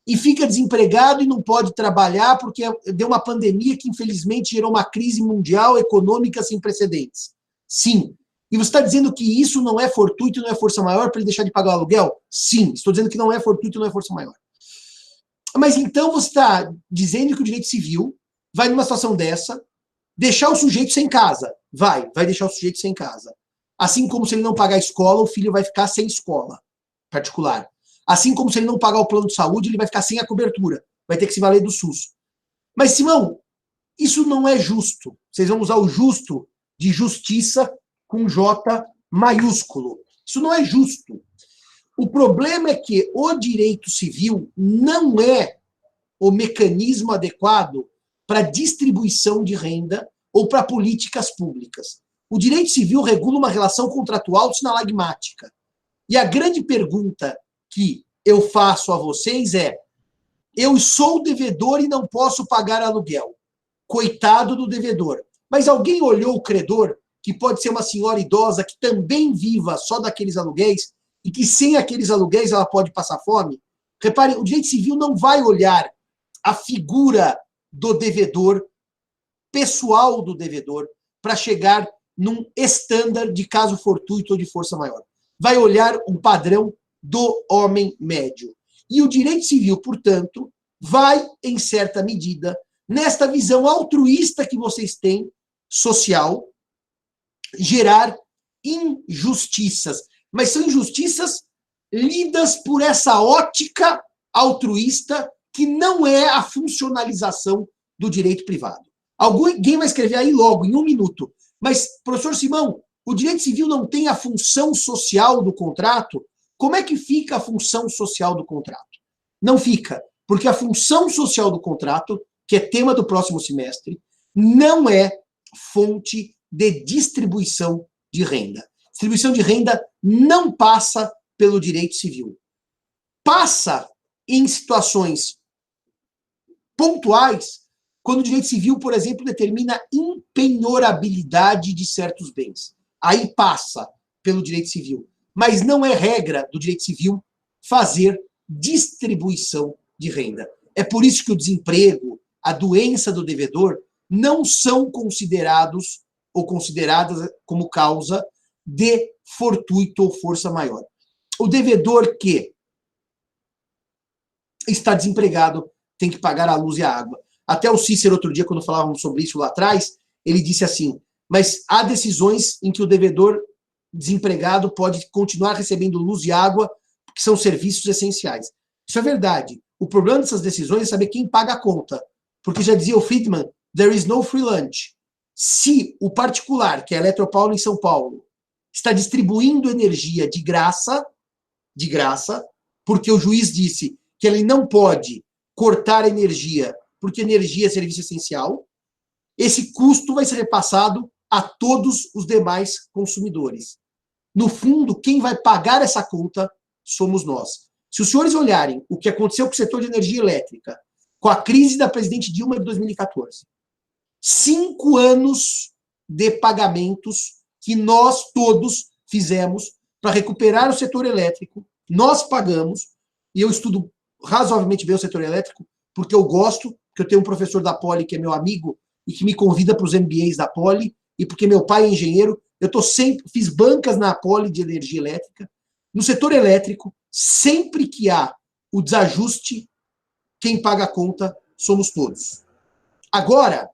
Speaker 1: E fica desempregado e não pode trabalhar porque deu uma pandemia que, infelizmente, gerou uma crise mundial econômica sem precedentes. Sim. E você está dizendo que isso não é fortuito, não é força maior para ele deixar de pagar o aluguel? Sim. Estou dizendo que não é fortuito, não é força maior. Mas então você está dizendo que o direito civil vai, numa situação dessa, deixar o sujeito sem casa. Vai deixar o sujeito sem casa. Assim como se ele não pagar a escola, o filho vai ficar sem escola particular. Assim como se ele não pagar o plano de saúde, ele vai ficar sem a cobertura. Vai ter que se valer do SUS. Mas, Simão, isso não é justo. Vocês vão usar o justo de justiça com J maiúsculo. Isso não é justo. O problema é que o direito civil não é o mecanismo adequado para distribuição de renda ou para políticas públicas. O direito civil regula uma relação contratual sinalagmática. E a grande pergunta que eu faço a vocês é: eu sou devedor e não posso pagar aluguel. Coitado do devedor. Mas alguém olhou o credor, que pode ser uma senhora idosa que também viva só daqueles aluguéis e que sem aqueles aluguéis ela pode passar fome? Reparem, o direito civil não vai olhar a figura do devedor, pessoal do devedor, para chegar num estándar de caso fortuito ou de força maior. Vai olhar um padrão do homem médio. E o direito civil, portanto, vai, em certa medida, nesta visão altruísta que vocês têm, social, gerar injustiças. Mas são injustiças lidas por essa ótica altruísta que não é a funcionalização do direito privado. Alguém vai escrever aí logo, em 1 minuto. Mas, professor Simão, o direito civil não tem a função social do contrato? Como é que fica a função social do contrato? Não fica, porque a função social do contrato, que é tema do próximo semestre, não é fonte de distribuição de renda. Distribuição de renda não passa pelo direito civil. Passa em situações pontuais, quando o direito civil, por exemplo, determina impenhorabilidade de certos bens. Aí passa pelo direito civil. Mas não é regra do direito civil fazer distribuição de renda. É por isso que o desemprego, a doença do devedor, não são considerados ou consideradas como causa de fortuito ou força maior. O devedor que está desempregado tem que pagar a luz e a água. Até o Cícero, outro dia, quando falávamos sobre isso lá atrás, ele disse assim, mas há decisões em que o devedor desempregado pode continuar recebendo luz e água, que são serviços essenciais. Isso é verdade. O problema dessas decisões é saber quem paga a conta. Porque já dizia o Friedman, there is no free lunch. Se o particular, que é a Eletropaulo em São Paulo, está distribuindo energia de graça, porque o juiz disse que ele não pode cortar energia, porque energia é serviço essencial, esse custo vai ser repassado a todos os demais consumidores. No fundo, quem vai pagar essa conta somos nós. Se os senhores olharem o que aconteceu com o setor de energia elétrica, com a crise da presidente Dilma de 2014, 5 anos de pagamentos que nós todos fizemos para recuperar o setor elétrico, nós pagamos, e eu estudo razoavelmente bem o setor elétrico, porque eu gosto, porque eu tenho um professor da Poli que é meu amigo e que me convida para os MBAs da Poli, e porque meu pai é engenheiro, fiz bancas na Poli de energia elétrica. No setor elétrico, sempre que há o desajuste, quem paga a conta somos todos. Agora,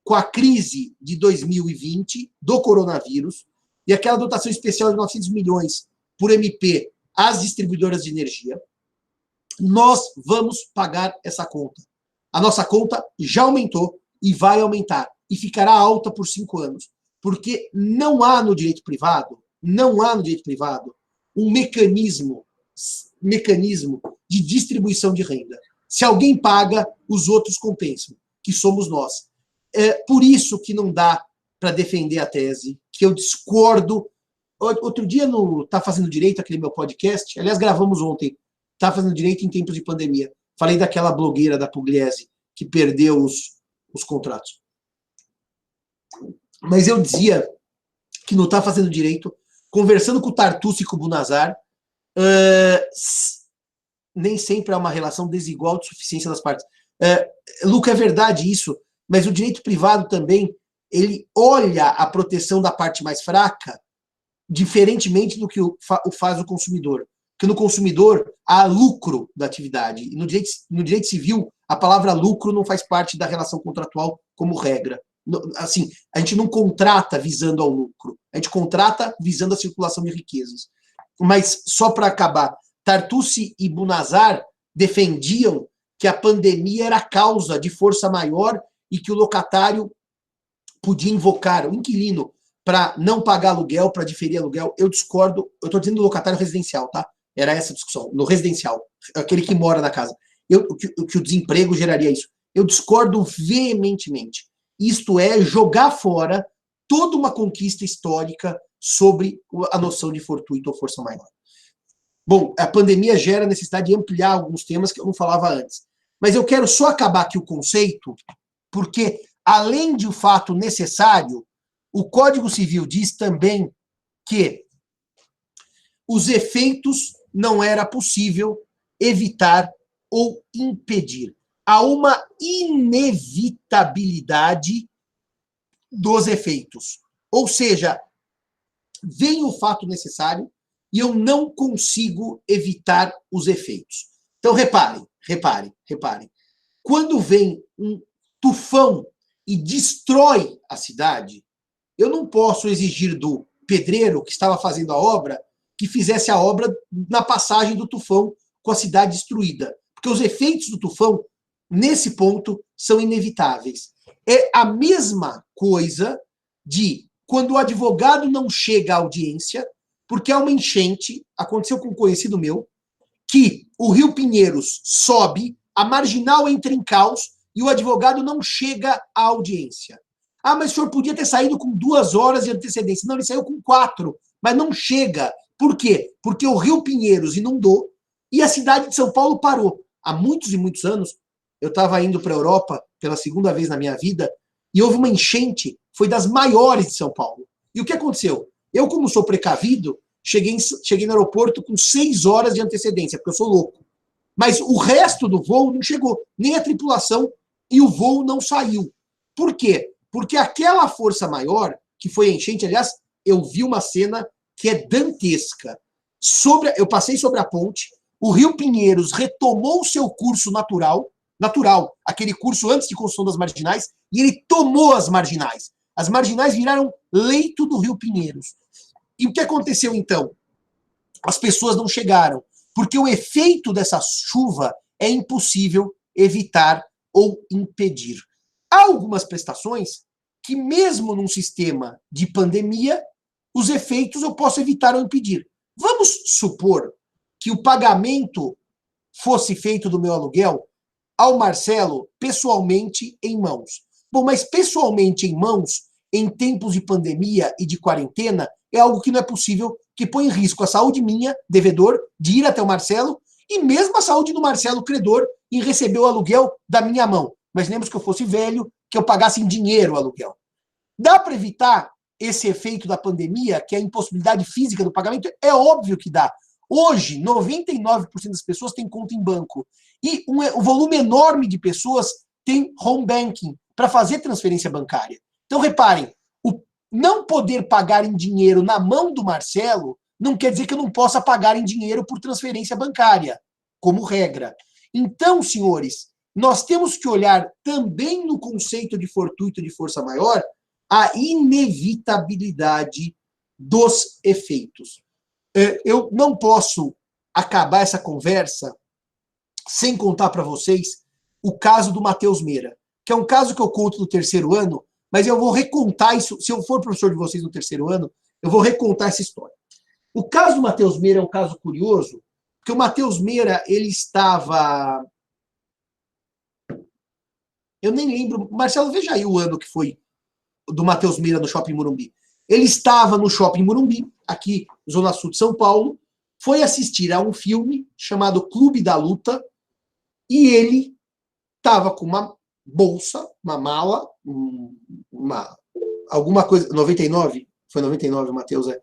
Speaker 1: com a crise de 2020, do coronavírus, e aquela dotação especial de 900 milhões por MP às distribuidoras de energia, nós vamos pagar essa conta. A nossa conta já aumentou e vai aumentar. E ficará alta por 5 anos. Porque não há no direito privado, um mecanismo de distribuição de renda. Se alguém paga, os outros compensam, que somos nós. É por isso que não dá para defender a tese, que eu discordo. Outro dia no Tá Fazendo Direito, aquele meu podcast, aliás, gravamos ontem, Tá Fazendo Direito em Tempos de Pandemia. Falei daquela blogueira da Pugliese que perdeu os contratos. Mas eu dizia que no Tá Fazendo Direito, conversando com o Tartucci e com o Bunazar, nem sempre há uma relação desigual de suficiência das partes. Luca, é verdade isso, mas o direito privado também, ele olha a proteção da parte mais fraca diferentemente do que faz o consumidor. Porque no consumidor há lucro da atividade. E no direito civil, a palavra lucro não faz parte da relação contratual como regra. Assim, a gente não contrata visando ao lucro, a gente contrata visando a circulação de riquezas. Mas, só para acabar, Tartucci e Bunazar defendiam que a pandemia era causa de força maior e que o locatário podia invocar o inquilino para não pagar aluguel, para diferir aluguel. Eu discordo, eu estou dizendo do locatário residencial, tá? Era essa a discussão, no residencial, aquele que mora na casa. Que o desemprego geraria isso. Eu discordo veementemente. Isto é jogar fora toda uma conquista histórica sobre a noção de fortuito ou força maior. Bom, a pandemia gera necessidade de ampliar alguns temas que eu não falava antes. Mas eu quero só acabar aqui o conceito, porque, além de um fato necessário, o Código Civil diz também que os efeitos não era possível evitar ou impedir. Há uma inevitabilidade dos efeitos. Ou seja, vem o fato necessário e eu não consigo evitar os efeitos. Então, reparem. Quando vem um tufão e destrói a cidade, eu não posso exigir do pedreiro que estava fazendo a obra que fizesse a obra na passagem do tufão com a cidade destruída. Porque os efeitos do tufão, nesse ponto, são inevitáveis. É a mesma coisa de quando o advogado não chega à audiência, porque há uma enchente, aconteceu com um conhecido meu, que o Rio Pinheiros sobe, a marginal entra em caos e o advogado não chega à audiência. Ah, mas o senhor podia ter saído com 2 horas de antecedência. Não, ele saiu com 4, mas não chega. Por quê? Porque o Rio Pinheiros inundou e a cidade de São Paulo parou. Há muitos e muitos anos, eu estava indo para a Europa pela segunda vez na minha vida e houve uma enchente, foi das maiores de São Paulo. E o que aconteceu? Eu, como sou precavido, cheguei no aeroporto com 6 horas de antecedência, porque eu sou louco. Mas o resto do voo não chegou, nem a tripulação, e o voo não saiu. Por quê? Porque aquela força maior, que foi a enchente, aliás, eu vi uma cena que é dantesca. Eu passei sobre a ponte, o Rio Pinheiros retomou o seu curso natural, aquele curso antes de construção das marginais, e ele tomou as marginais. As marginais viraram leito do Rio Pinheiros. E o que aconteceu, então? As pessoas não chegaram, porque o efeito dessa chuva é impossível evitar ou impedir. Há algumas prestações que, mesmo num sistema de pandemia, os efeitos eu posso evitar ou impedir. Vamos supor que o pagamento fosse feito do meu aluguel ao Marcelo pessoalmente em mãos. Bom, mas pessoalmente em mãos, em tempos de pandemia e de quarentena, é algo que não é possível, que põe em risco a saúde minha, devedor, de ir até o Marcelo, e mesmo a saúde do Marcelo, credor, em receber o aluguel da minha mão. Imaginemos que eu fosse velho, que eu pagasse em dinheiro o aluguel. Dá para evitar esse efeito da pandemia, que é a impossibilidade física do pagamento? É óbvio que dá. Hoje, 99% das pessoas têm conta em banco. E um volume enorme de pessoas tem home banking para fazer transferência bancária. Então, reparem, não poder pagar em dinheiro na mão do Marcelo não quer dizer que eu não possa pagar em dinheiro por transferência bancária, como regra. Então, senhores, nós temos que olhar também no conceito de fortuito de força maior a inevitabilidade dos efeitos. Eu não posso acabar essa conversa sem contar para vocês o caso do Matheus Meira, que é um caso que eu conto no terceiro ano, mas eu vou recontar isso. Se eu for professor de vocês no terceiro ano, eu vou recontar essa história. O caso do Matheus Meira é um caso curioso, porque o Matheus Meira, ele estava... Eu nem lembro... Marcelo, veja aí o ano que foi do Matheus Meira no Shopping Morumbi. Ele estava no Shopping Morumbi, aqui, Zona Sul de São Paulo, foi assistir a um filme chamado Clube da Luta, e ele estava com uma bolsa, uma mala, alguma coisa... 99? Foi 99, Matheus, é.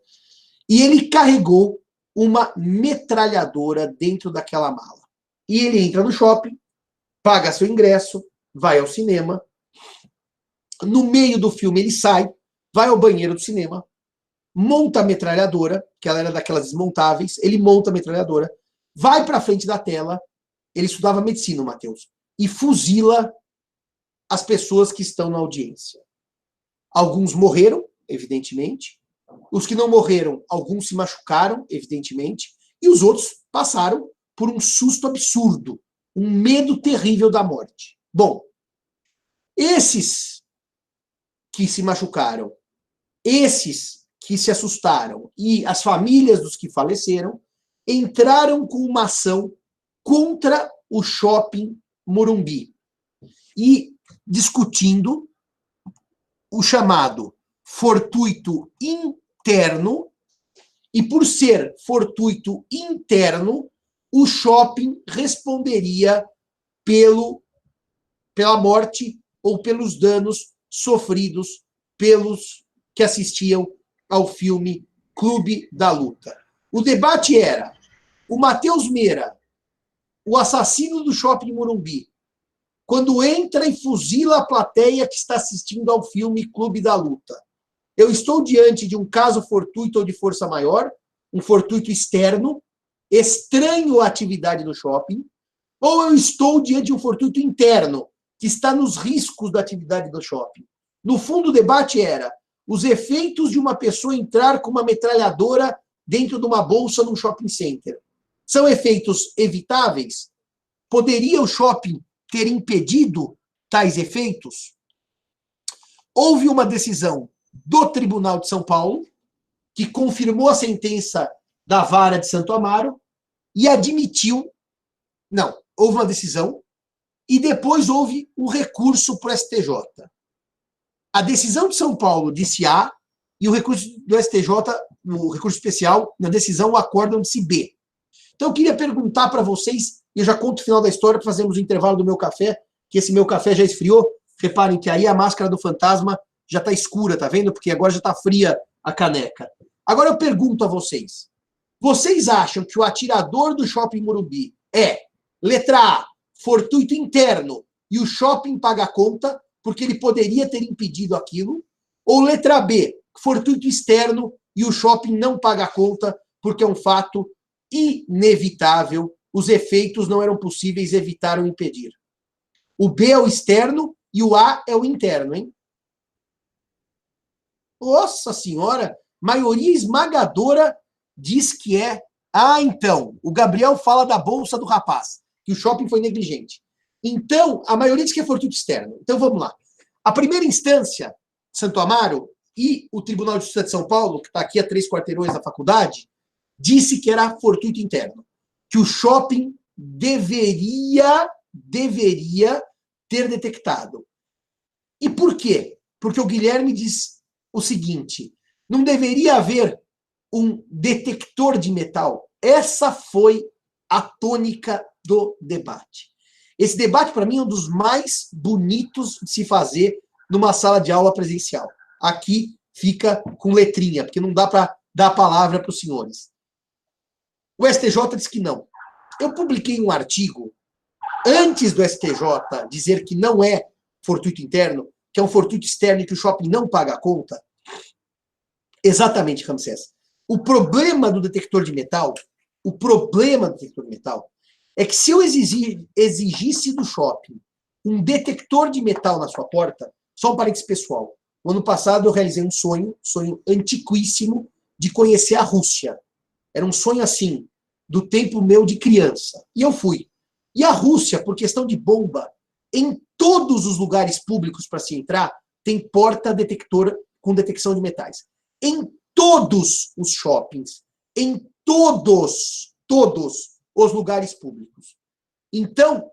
Speaker 1: E ele carregou uma metralhadora dentro daquela mala. E ele entra no shopping, paga seu ingresso, vai ao cinema. No meio do filme ele sai, vai ao banheiro do cinema, monta a metralhadora, que ela era daquelas desmontáveis, ele monta a metralhadora, vai para frente da tela, ele estudava medicina, o Matheus, e fuzila as pessoas que estão na audiência. Alguns morreram, evidentemente. Os que não morreram, alguns se machucaram, evidentemente, e os outros passaram por um susto absurdo, um medo terrível da morte. Bom, esses que se machucaram, esses que se assustaram e as famílias dos que faleceram entraram com uma ação contra o Shopping Morumbi e discutindo o chamado fortuito interno, e por ser fortuito interno, o shopping responderia pela morte ou pelos danos sofridos pelos que assistiam ao filme Clube da Luta. O debate era: o Matheus Meira, o assassino do Shopping Morumbi, quando entra e fuzila a plateia que está assistindo ao filme Clube da Luta, eu estou diante de um caso fortuito ou de força maior, um fortuito externo, estranho à atividade do shopping, ou eu estou diante de um fortuito interno, que está nos riscos da atividade do shopping? No fundo, o debate era os efeitos de uma pessoa entrar com uma metralhadora dentro de uma bolsa num shopping center. São efeitos evitáveis? Poderia o shopping ter impedido tais efeitos? Houve uma decisão do Tribunal de São Paulo, que confirmou a sentença da Vara de Santo Amaro e admitiu... Não, houve uma decisão e depois houve um recurso para o STJ. A decisão de São Paulo disse A e o recurso do STJ, o recurso especial, na decisão, o acórdão disse B. Então, eu queria perguntar para vocês, e eu já conto o final da história, fazemos o intervalo do meu café, que esse meu café já esfriou. Reparem que aí a máscara do fantasma já está escura, tá vendo? Porque agora já está fria a caneca. Agora eu pergunto a vocês. Vocês acham que o atirador do Shopping Morumbi é, letra A, fortuito interno e o shopping paga a conta porque ele poderia ter impedido aquilo? Ou letra B, fortuito externo e o shopping não paga a conta porque é um fato inevitável, os efeitos não eram possíveis, evitaram impedir? O B é o externo e o A é o interno, hein? Nossa Senhora, maioria esmagadora diz que é. Ah, então, o Gabriel fala da bolsa do rapaz, que o shopping foi negligente. Então, a maioria diz que é fortuito externo. Então, vamos lá. A primeira instância, Santo Amaro, e o Tribunal de Justiça de São Paulo, que está aqui a 3 quarteirões da faculdade, disse que era fortuito interno, que o shopping deveria ter detectado. E por quê? Porque o Guilherme diz o seguinte: não deveria haver um detector de metal. Essa foi a tônica do debate. Esse debate, para mim, é um dos mais bonitos de se fazer numa sala de aula presencial. Aqui fica com letrinha, porque não dá para dar a palavra para os senhores. O STJ diz que não. Eu publiquei um artigo antes do STJ dizer que não é fortuito interno, que é um fortuito externo e que o shopping não paga a conta. Exatamente, Ramsés. O problema do detector de metal, é que se eu exigisse do shopping um detector de metal na sua porta, só um parênteses pessoal. No ano passado eu realizei um sonho antiquíssimo, de conhecer a Rússia. Era um sonho assim, do tempo meu de criança. E eu fui. E a Rússia, por questão de bomba, em todos os lugares públicos para se entrar, tem porta detector com detecção de metais. Em todos os shoppings, em todos os lugares públicos. Então,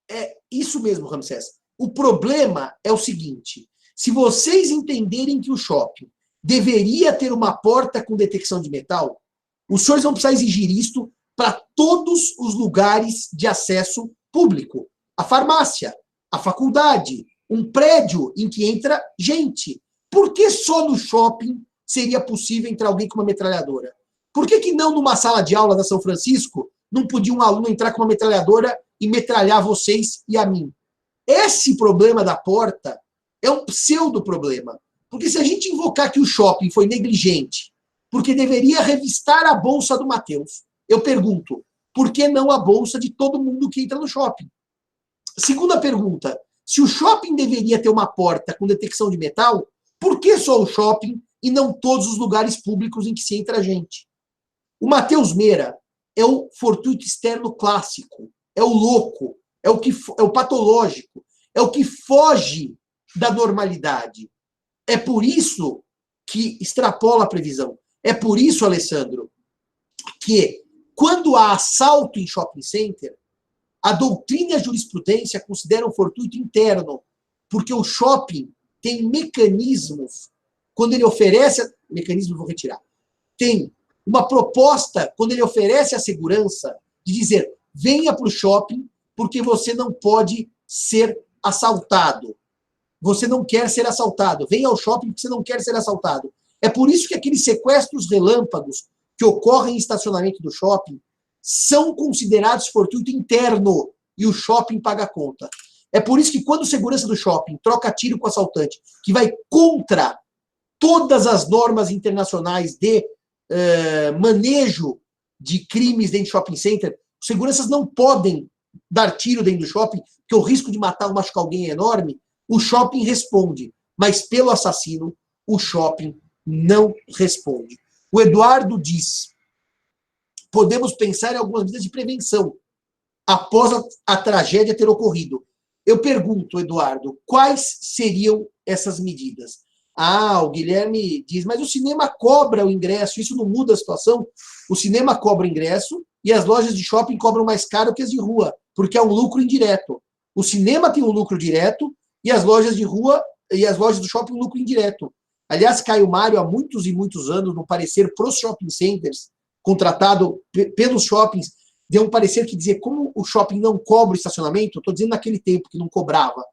Speaker 1: é isso mesmo, Ramsés. O problema é o seguinte: se vocês entenderem que o shopping deveria ter uma porta com detecção de metal, os senhores vão precisar exigir isto para todos os lugares de acesso público. A farmácia, a faculdade, um prédio em que entra gente. Por que só no shopping seria possível entrar alguém com uma metralhadora? Por que não numa sala de aula da São Francisco não podia um aluno entrar com uma metralhadora e metralhar vocês e a mim? Esse problema da porta é um pseudo-problema. Porque se a gente invocar que o shopping foi negligente, porque deveria revistar a bolsa do Matheus, eu pergunto, por que não a bolsa de todo mundo que entra no shopping? Segunda pergunta, se o shopping deveria ter uma porta com detecção de metal, por que só o shopping e não todos os lugares públicos em que se entra gente? O Matheus Meira é o fortuito externo clássico, é o louco, é o patológico, é o que foge da normalidade. É por isso que extrapola a previsão. É por isso, Alessandro, que quando há assalto em shopping center, a doutrina e a jurisprudência consideram fortuito interno, porque o shopping tem mecanismos, quando ele oferece... Mecanismo, vou retirar. Tem uma proposta, quando ele oferece a segurança, de dizer, venha para o shopping, porque você não pode ser assaltado. Você não quer ser assaltado. Venha ao shopping porque você não quer ser assaltado. É por isso que aqueles sequestros relâmpagos que ocorrem em estacionamento do shopping são considerados fortuito interno e o shopping paga a conta. É por isso que quando o segurança do shopping troca tiro com o assaltante, que vai contra todas as normas internacionais de manejo de crimes dentro de shopping center, os seguranças não podem dar tiro dentro do shopping, porque o risco de matar ou machucar alguém é enorme. O shopping responde, mas pelo assassino, o shopping não responde. O Eduardo diz, podemos pensar em algumas medidas de prevenção após a tragédia ter ocorrido. Eu pergunto, Eduardo, quais seriam essas medidas? O Guilherme diz, mas o cinema cobra o ingresso, isso não muda a situação? O cinema cobra o ingresso e as lojas de shopping cobram mais caro que as de rua, porque é um lucro indireto. O cinema tem um lucro direto e as lojas de rua e as lojas do shopping um lucro indireto. Aliás, Caio Mário, há muitos e muitos anos, no parecer para os shopping centers, contratado pelos shoppings, deu um parecer que dizia como o shopping não cobra o estacionamento, estou dizendo naquele tempo que não cobrava,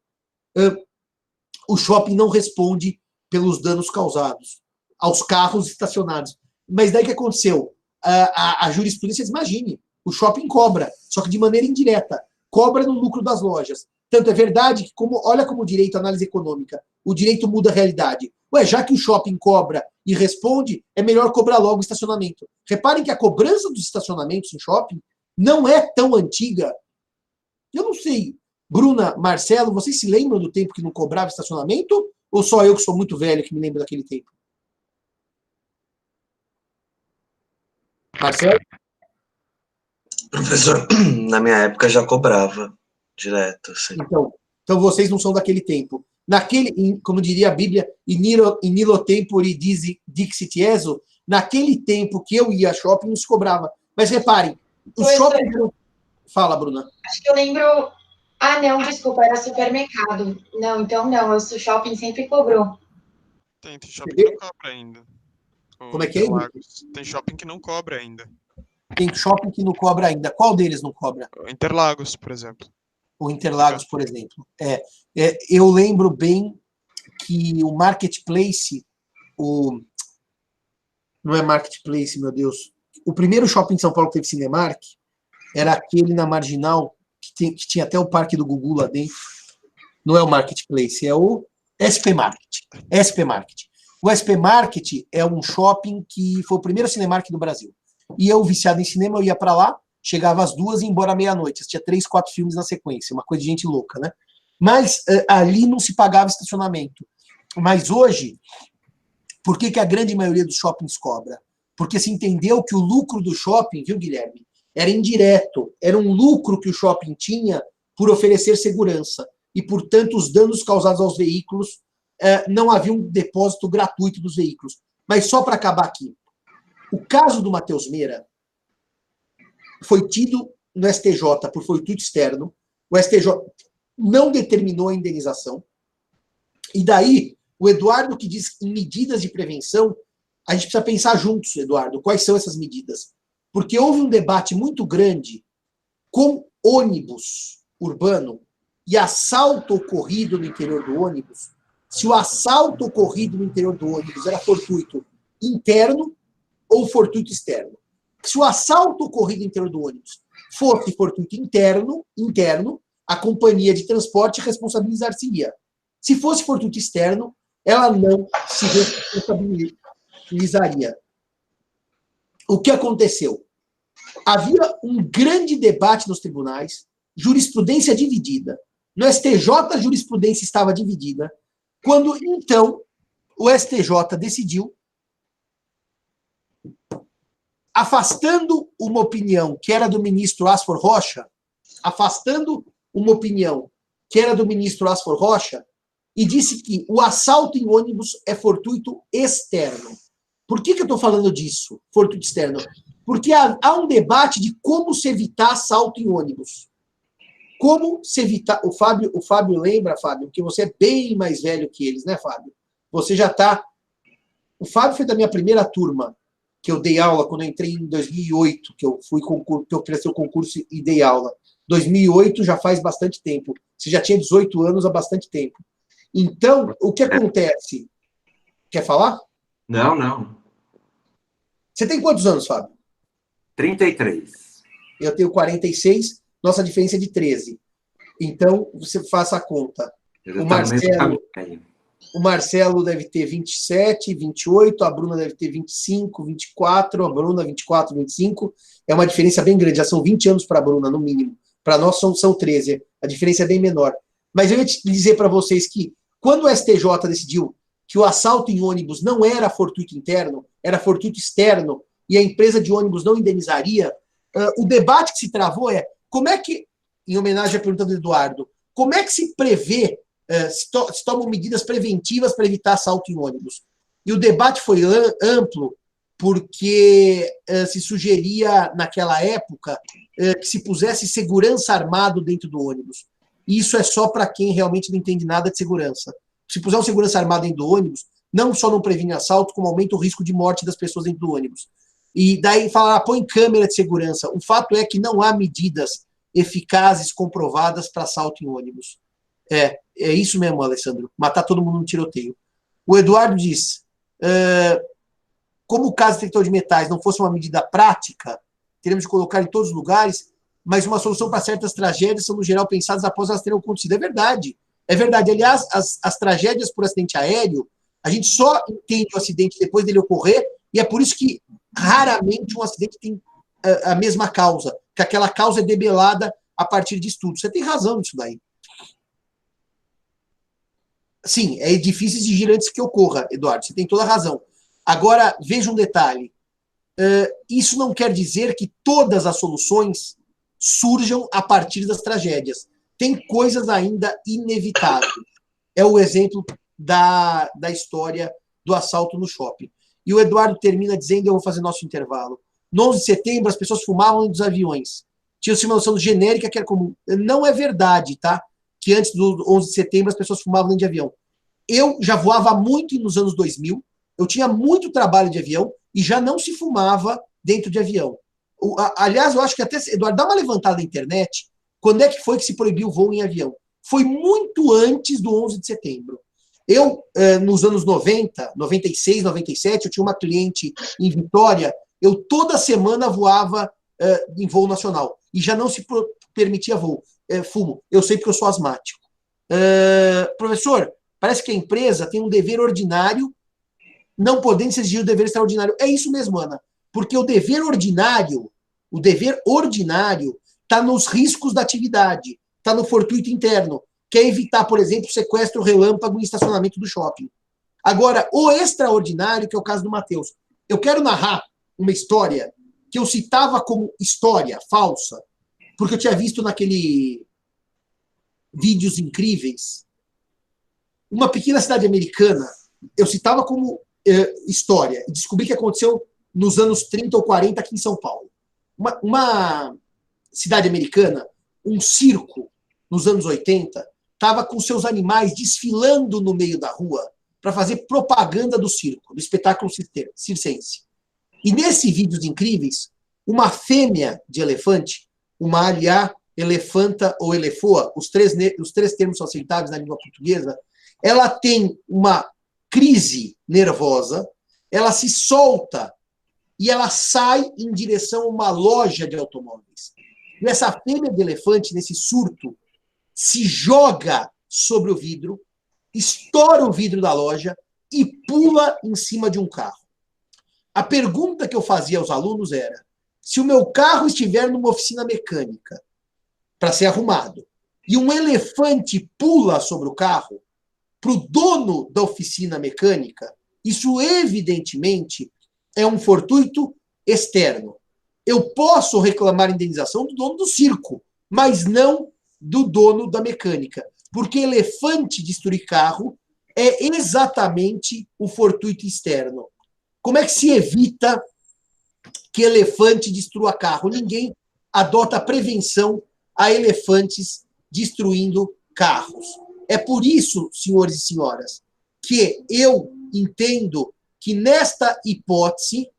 Speaker 1: o shopping não responde pelos danos causados aos carros estacionados. Mas daí o que aconteceu? A jurisprudência, imagine, o shopping cobra, só que de maneira indireta, cobra no lucro das lojas. Tanto é verdade que, olha como o direito, análise econômica, o direito muda a realidade. Já que o shopping cobra e responde, é melhor cobrar logo o estacionamento. Reparem que a cobrança dos estacionamentos em shopping não é tão antiga. Eu não sei, Bruna, Marcelo, vocês se lembram do tempo que não cobrava estacionamento? Ou só eu que sou muito velho que me lembro daquele tempo? Marcelo?
Speaker 4: Professor, na minha época já cobrava direto, assim.
Speaker 1: Então vocês não são daquele tempo. Como diria a Bíblia, in illo tempore dixit Iesu, naquele tempo que eu ia a shopping, não se cobrava. Mas reparem, o shopping... Fala, Bruna.
Speaker 3: Acho que eu lembro... não, desculpa, era supermercado. Não, então não, o shopping sempre cobrou.
Speaker 2: Tem shopping que não cobra ainda.
Speaker 1: Como é que é?
Speaker 2: Tem shopping que não cobra ainda.
Speaker 1: Tem shopping que não cobra ainda. Qual deles não cobra?
Speaker 2: Interlagos, por exemplo.
Speaker 1: O Interlagos, por exemplo. Eu lembro bem que o Marketplace, não é Marketplace, meu Deus. O primeiro shopping de São Paulo que teve Cinemark era aquele na Marginal, que tinha até o parque do Gugu lá dentro. Não é o Marketplace, é o SP Market. SP Market. O SP Market é um shopping que foi o primeiro Cinemark no Brasil. E eu, viciado em cinema, eu ia para lá, chegava às 2h e ia embora à meia-noite. Assistia 3, 4 filmes na sequência, uma coisa de gente louca, né? Mas ali não se pagava estacionamento. Mas hoje, por que a grande maioria dos shoppings cobra? Porque se entendeu que o lucro do shopping, viu, Guilherme, era indireto, era um lucro que o shopping tinha por oferecer segurança. E, portanto, os danos causados aos veículos, não havia um depósito gratuito dos veículos. Mas só para acabar aqui, o caso do Matheus Meira foi tido no STJ por fortuito externo, o STJ não determinou a indenização, e daí o Eduardo que diz em medidas de prevenção, a gente precisa pensar juntos, Eduardo, quais são essas medidas. Porque houve um debate muito grande com ônibus urbano e assalto ocorrido no interior do ônibus, se o assalto ocorrido no interior do ônibus era fortuito interno ou fortuito externo. Se o assalto ocorrido no interior do ônibus fosse fortuito interno, a companhia de transporte responsabilizar-se-ia. Se fosse fortuito externo, ela não se responsabilizaria. O que aconteceu? Havia um grande debate nos tribunais, jurisprudência dividida. No STJ, a jurisprudência estava dividida, quando, então, o STJ decidiu, afastando uma opinião que era do ministro Asfor Rocha, e disse que o assalto em ônibus é fortuito externo. Por que eu estou falando disso, fortuito externo? Porque há um debate de como se evitar assalto em ônibus. Como se evitar... O Fábio lembra, Fábio, que você é bem mais velho que eles, né, Fábio? Você já está... O Fábio foi da minha primeira turma, que eu dei aula quando eu entrei em 2008, que eu prestei o concurso e dei aula. 2008 já faz bastante tempo. Você já tinha 18 anos há bastante tempo. Então, o que acontece? Quer falar?
Speaker 5: Não.
Speaker 1: Você tem quantos anos, Fábio?
Speaker 5: 33.
Speaker 1: Eu tenho 46, nossa diferença é de 13. Então, você faça a conta. O Marcelo deve ter 27, 28, a Bruna deve ter 25, 24, a Bruna 24, 25. É uma diferença bem grande, já são 20 anos para a Bruna, no mínimo. Para nós são 13, a diferença é bem menor. Mas eu ia te dizer para vocês que, quando o STJ decidiu que o assalto em ônibus não era fortuito interno, era fortuito externo, e a empresa de ônibus não indenizaria, o debate que se travou é como é que, em homenagem à pergunta do Eduardo, como é que se prevê, se tomam medidas preventivas para evitar assalto em ônibus? E o debate foi amplo, porque se sugeria, naquela época, que se pusesse segurança armado dentro do ônibus. E isso é só para quem realmente não entende nada de segurança. Se puser um segurança armado dentro do ônibus, não só não previne assalto, como aumenta o risco de morte das pessoas dentro do ônibus. E daí fala, põe câmera de segurança. O fato é que não há medidas eficazes, comprovadas para assalto em ônibus. É isso mesmo, Alessandro. Matar todo mundo no tiroteio. O Eduardo diz, como o caso do detector de metais não fosse uma medida prática, teremos de colocar em todos os lugares, mas uma solução para certas tragédias são, no geral, pensadas após elas terem acontecido. É verdade. É verdade. Aliás, as tragédias por acidente aéreo, a gente só entende o acidente depois dele ocorrer, e é por isso que raramente um acidente tem a mesma causa, que aquela causa é debelada a partir de estudos. Você tem razão nisso daí. Sim, é difícil exigir antes que ocorra, Eduardo, você tem toda a razão. Agora, veja um detalhe. Isso não quer dizer que todas as soluções surjam a partir das tragédias. Tem coisas ainda inevitáveis. É o exemplo da história do assalto no shopping. E o Eduardo termina dizendo, eu vou fazer nosso intervalo. No 11 de setembro, as pessoas fumavam dos aviões. Tinha-se uma noção genérica que era comum. Não é verdade, tá? Que antes do 11 de setembro as pessoas fumavam dentro de avião. Eu já voava muito nos anos 2000, eu tinha muito trabalho de avião e já não se fumava dentro de avião. Aliás, eu acho que até, Eduardo, dá uma levantada na internet, quando é que foi que se proibiu o voo em avião? Foi muito antes do 11 de setembro. Eu, nos anos 90, 96, 97, eu tinha uma cliente em Vitória, eu toda semana voava em voo nacional, e já não se permitia voo. Fumo. Eu sei porque eu sou asmático. Professor, parece que a empresa tem um dever ordinário não podendo se exigir o dever extraordinário. É isso mesmo, Ana. Porque o dever ordinário está nos riscos da atividade, está no fortuito interno, que é evitar, por exemplo, sequestro relâmpago em estacionamento do shopping. Agora, o extraordinário, que é o caso do Matheus. Eu quero narrar uma história que eu citava como história falsa, porque eu tinha visto naquele Vídeos Incríveis, uma pequena cidade americana, eu citava como história, e descobri que aconteceu nos anos 30 ou 40 aqui em São Paulo. Uma cidade americana, um circo, nos anos 80, estava com seus animais desfilando no meio da rua para fazer propaganda do circo, do espetáculo circense. E nesse Vídeos Incríveis, uma fêmea de elefante, uma aliá, elefanta ou elefoa, os três termos são aceitáveis na língua portuguesa, ela tem uma crise nervosa, ela se solta e ela sai em direção a uma loja de automóveis. E essa fêmea de elefante, nesse surto, se joga sobre o vidro, estoura o vidro da loja e pula em cima de um carro. A pergunta que eu fazia aos alunos era: se o meu carro estiver numa oficina mecânica para ser arrumado e um elefante pula sobre o carro, para o dono da oficina mecânica, isso evidentemente é um fortuito externo. Eu posso reclamar indenização do dono do circo, mas não do dono da mecânica, porque elefante destruir carro é exatamente o fortuito externo. Como é que se evita que elefante destrua carro? Ninguém adota prevenção a elefantes destruindo carros. É por isso, senhores e senhoras, que eu entendo que nesta hipótese,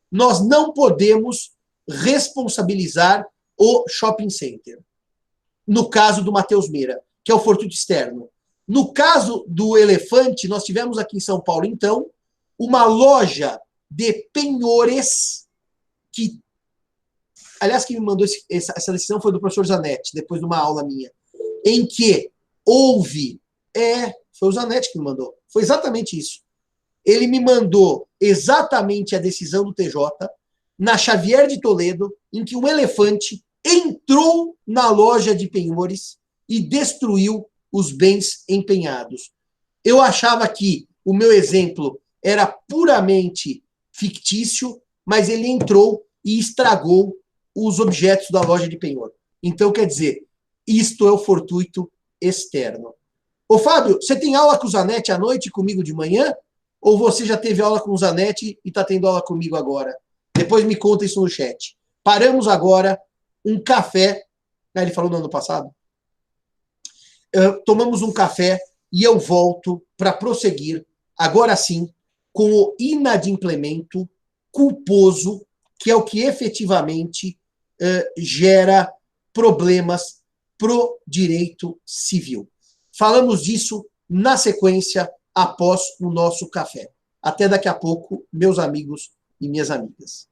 Speaker 1: nós não podemos responsabilizar o shopping center. No caso do Matheus Meira, que é o fortuito externo. No caso do elefante, nós tivemos aqui em São Paulo, então, uma loja de penhores que... Aliás, quem me mandou essa decisão foi do professor Zanetti, depois de uma aula minha, em que houve... Foi o Zanetti que me mandou. Foi exatamente isso. Ele me mandou exatamente a decisão do TJ na Xavier de Toledo, em que um elefante entrou na loja de penhores e destruiu os bens empenhados. Eu achava que o meu exemplo era puramente fictício, mas ele entrou e estragou os objetos da loja de penhor. Então, quer dizer, isto é o fortuito externo. Ô, Fábio, você tem aula com o Zanetti à noite, comigo de manhã? Ou você já teve aula com o Zanetti e está tendo aula comigo agora? Depois me conta isso no chat. Paramos agora um café. Ele falou no ano passado. Tomamos um café e eu volto para prosseguir, agora sim, com o inadimplemento culposo, que é o que efetivamente gera problemas pro direito civil. Falamos disso na sequência, após o nosso café. Até daqui a pouco, meus amigos e minhas amigas.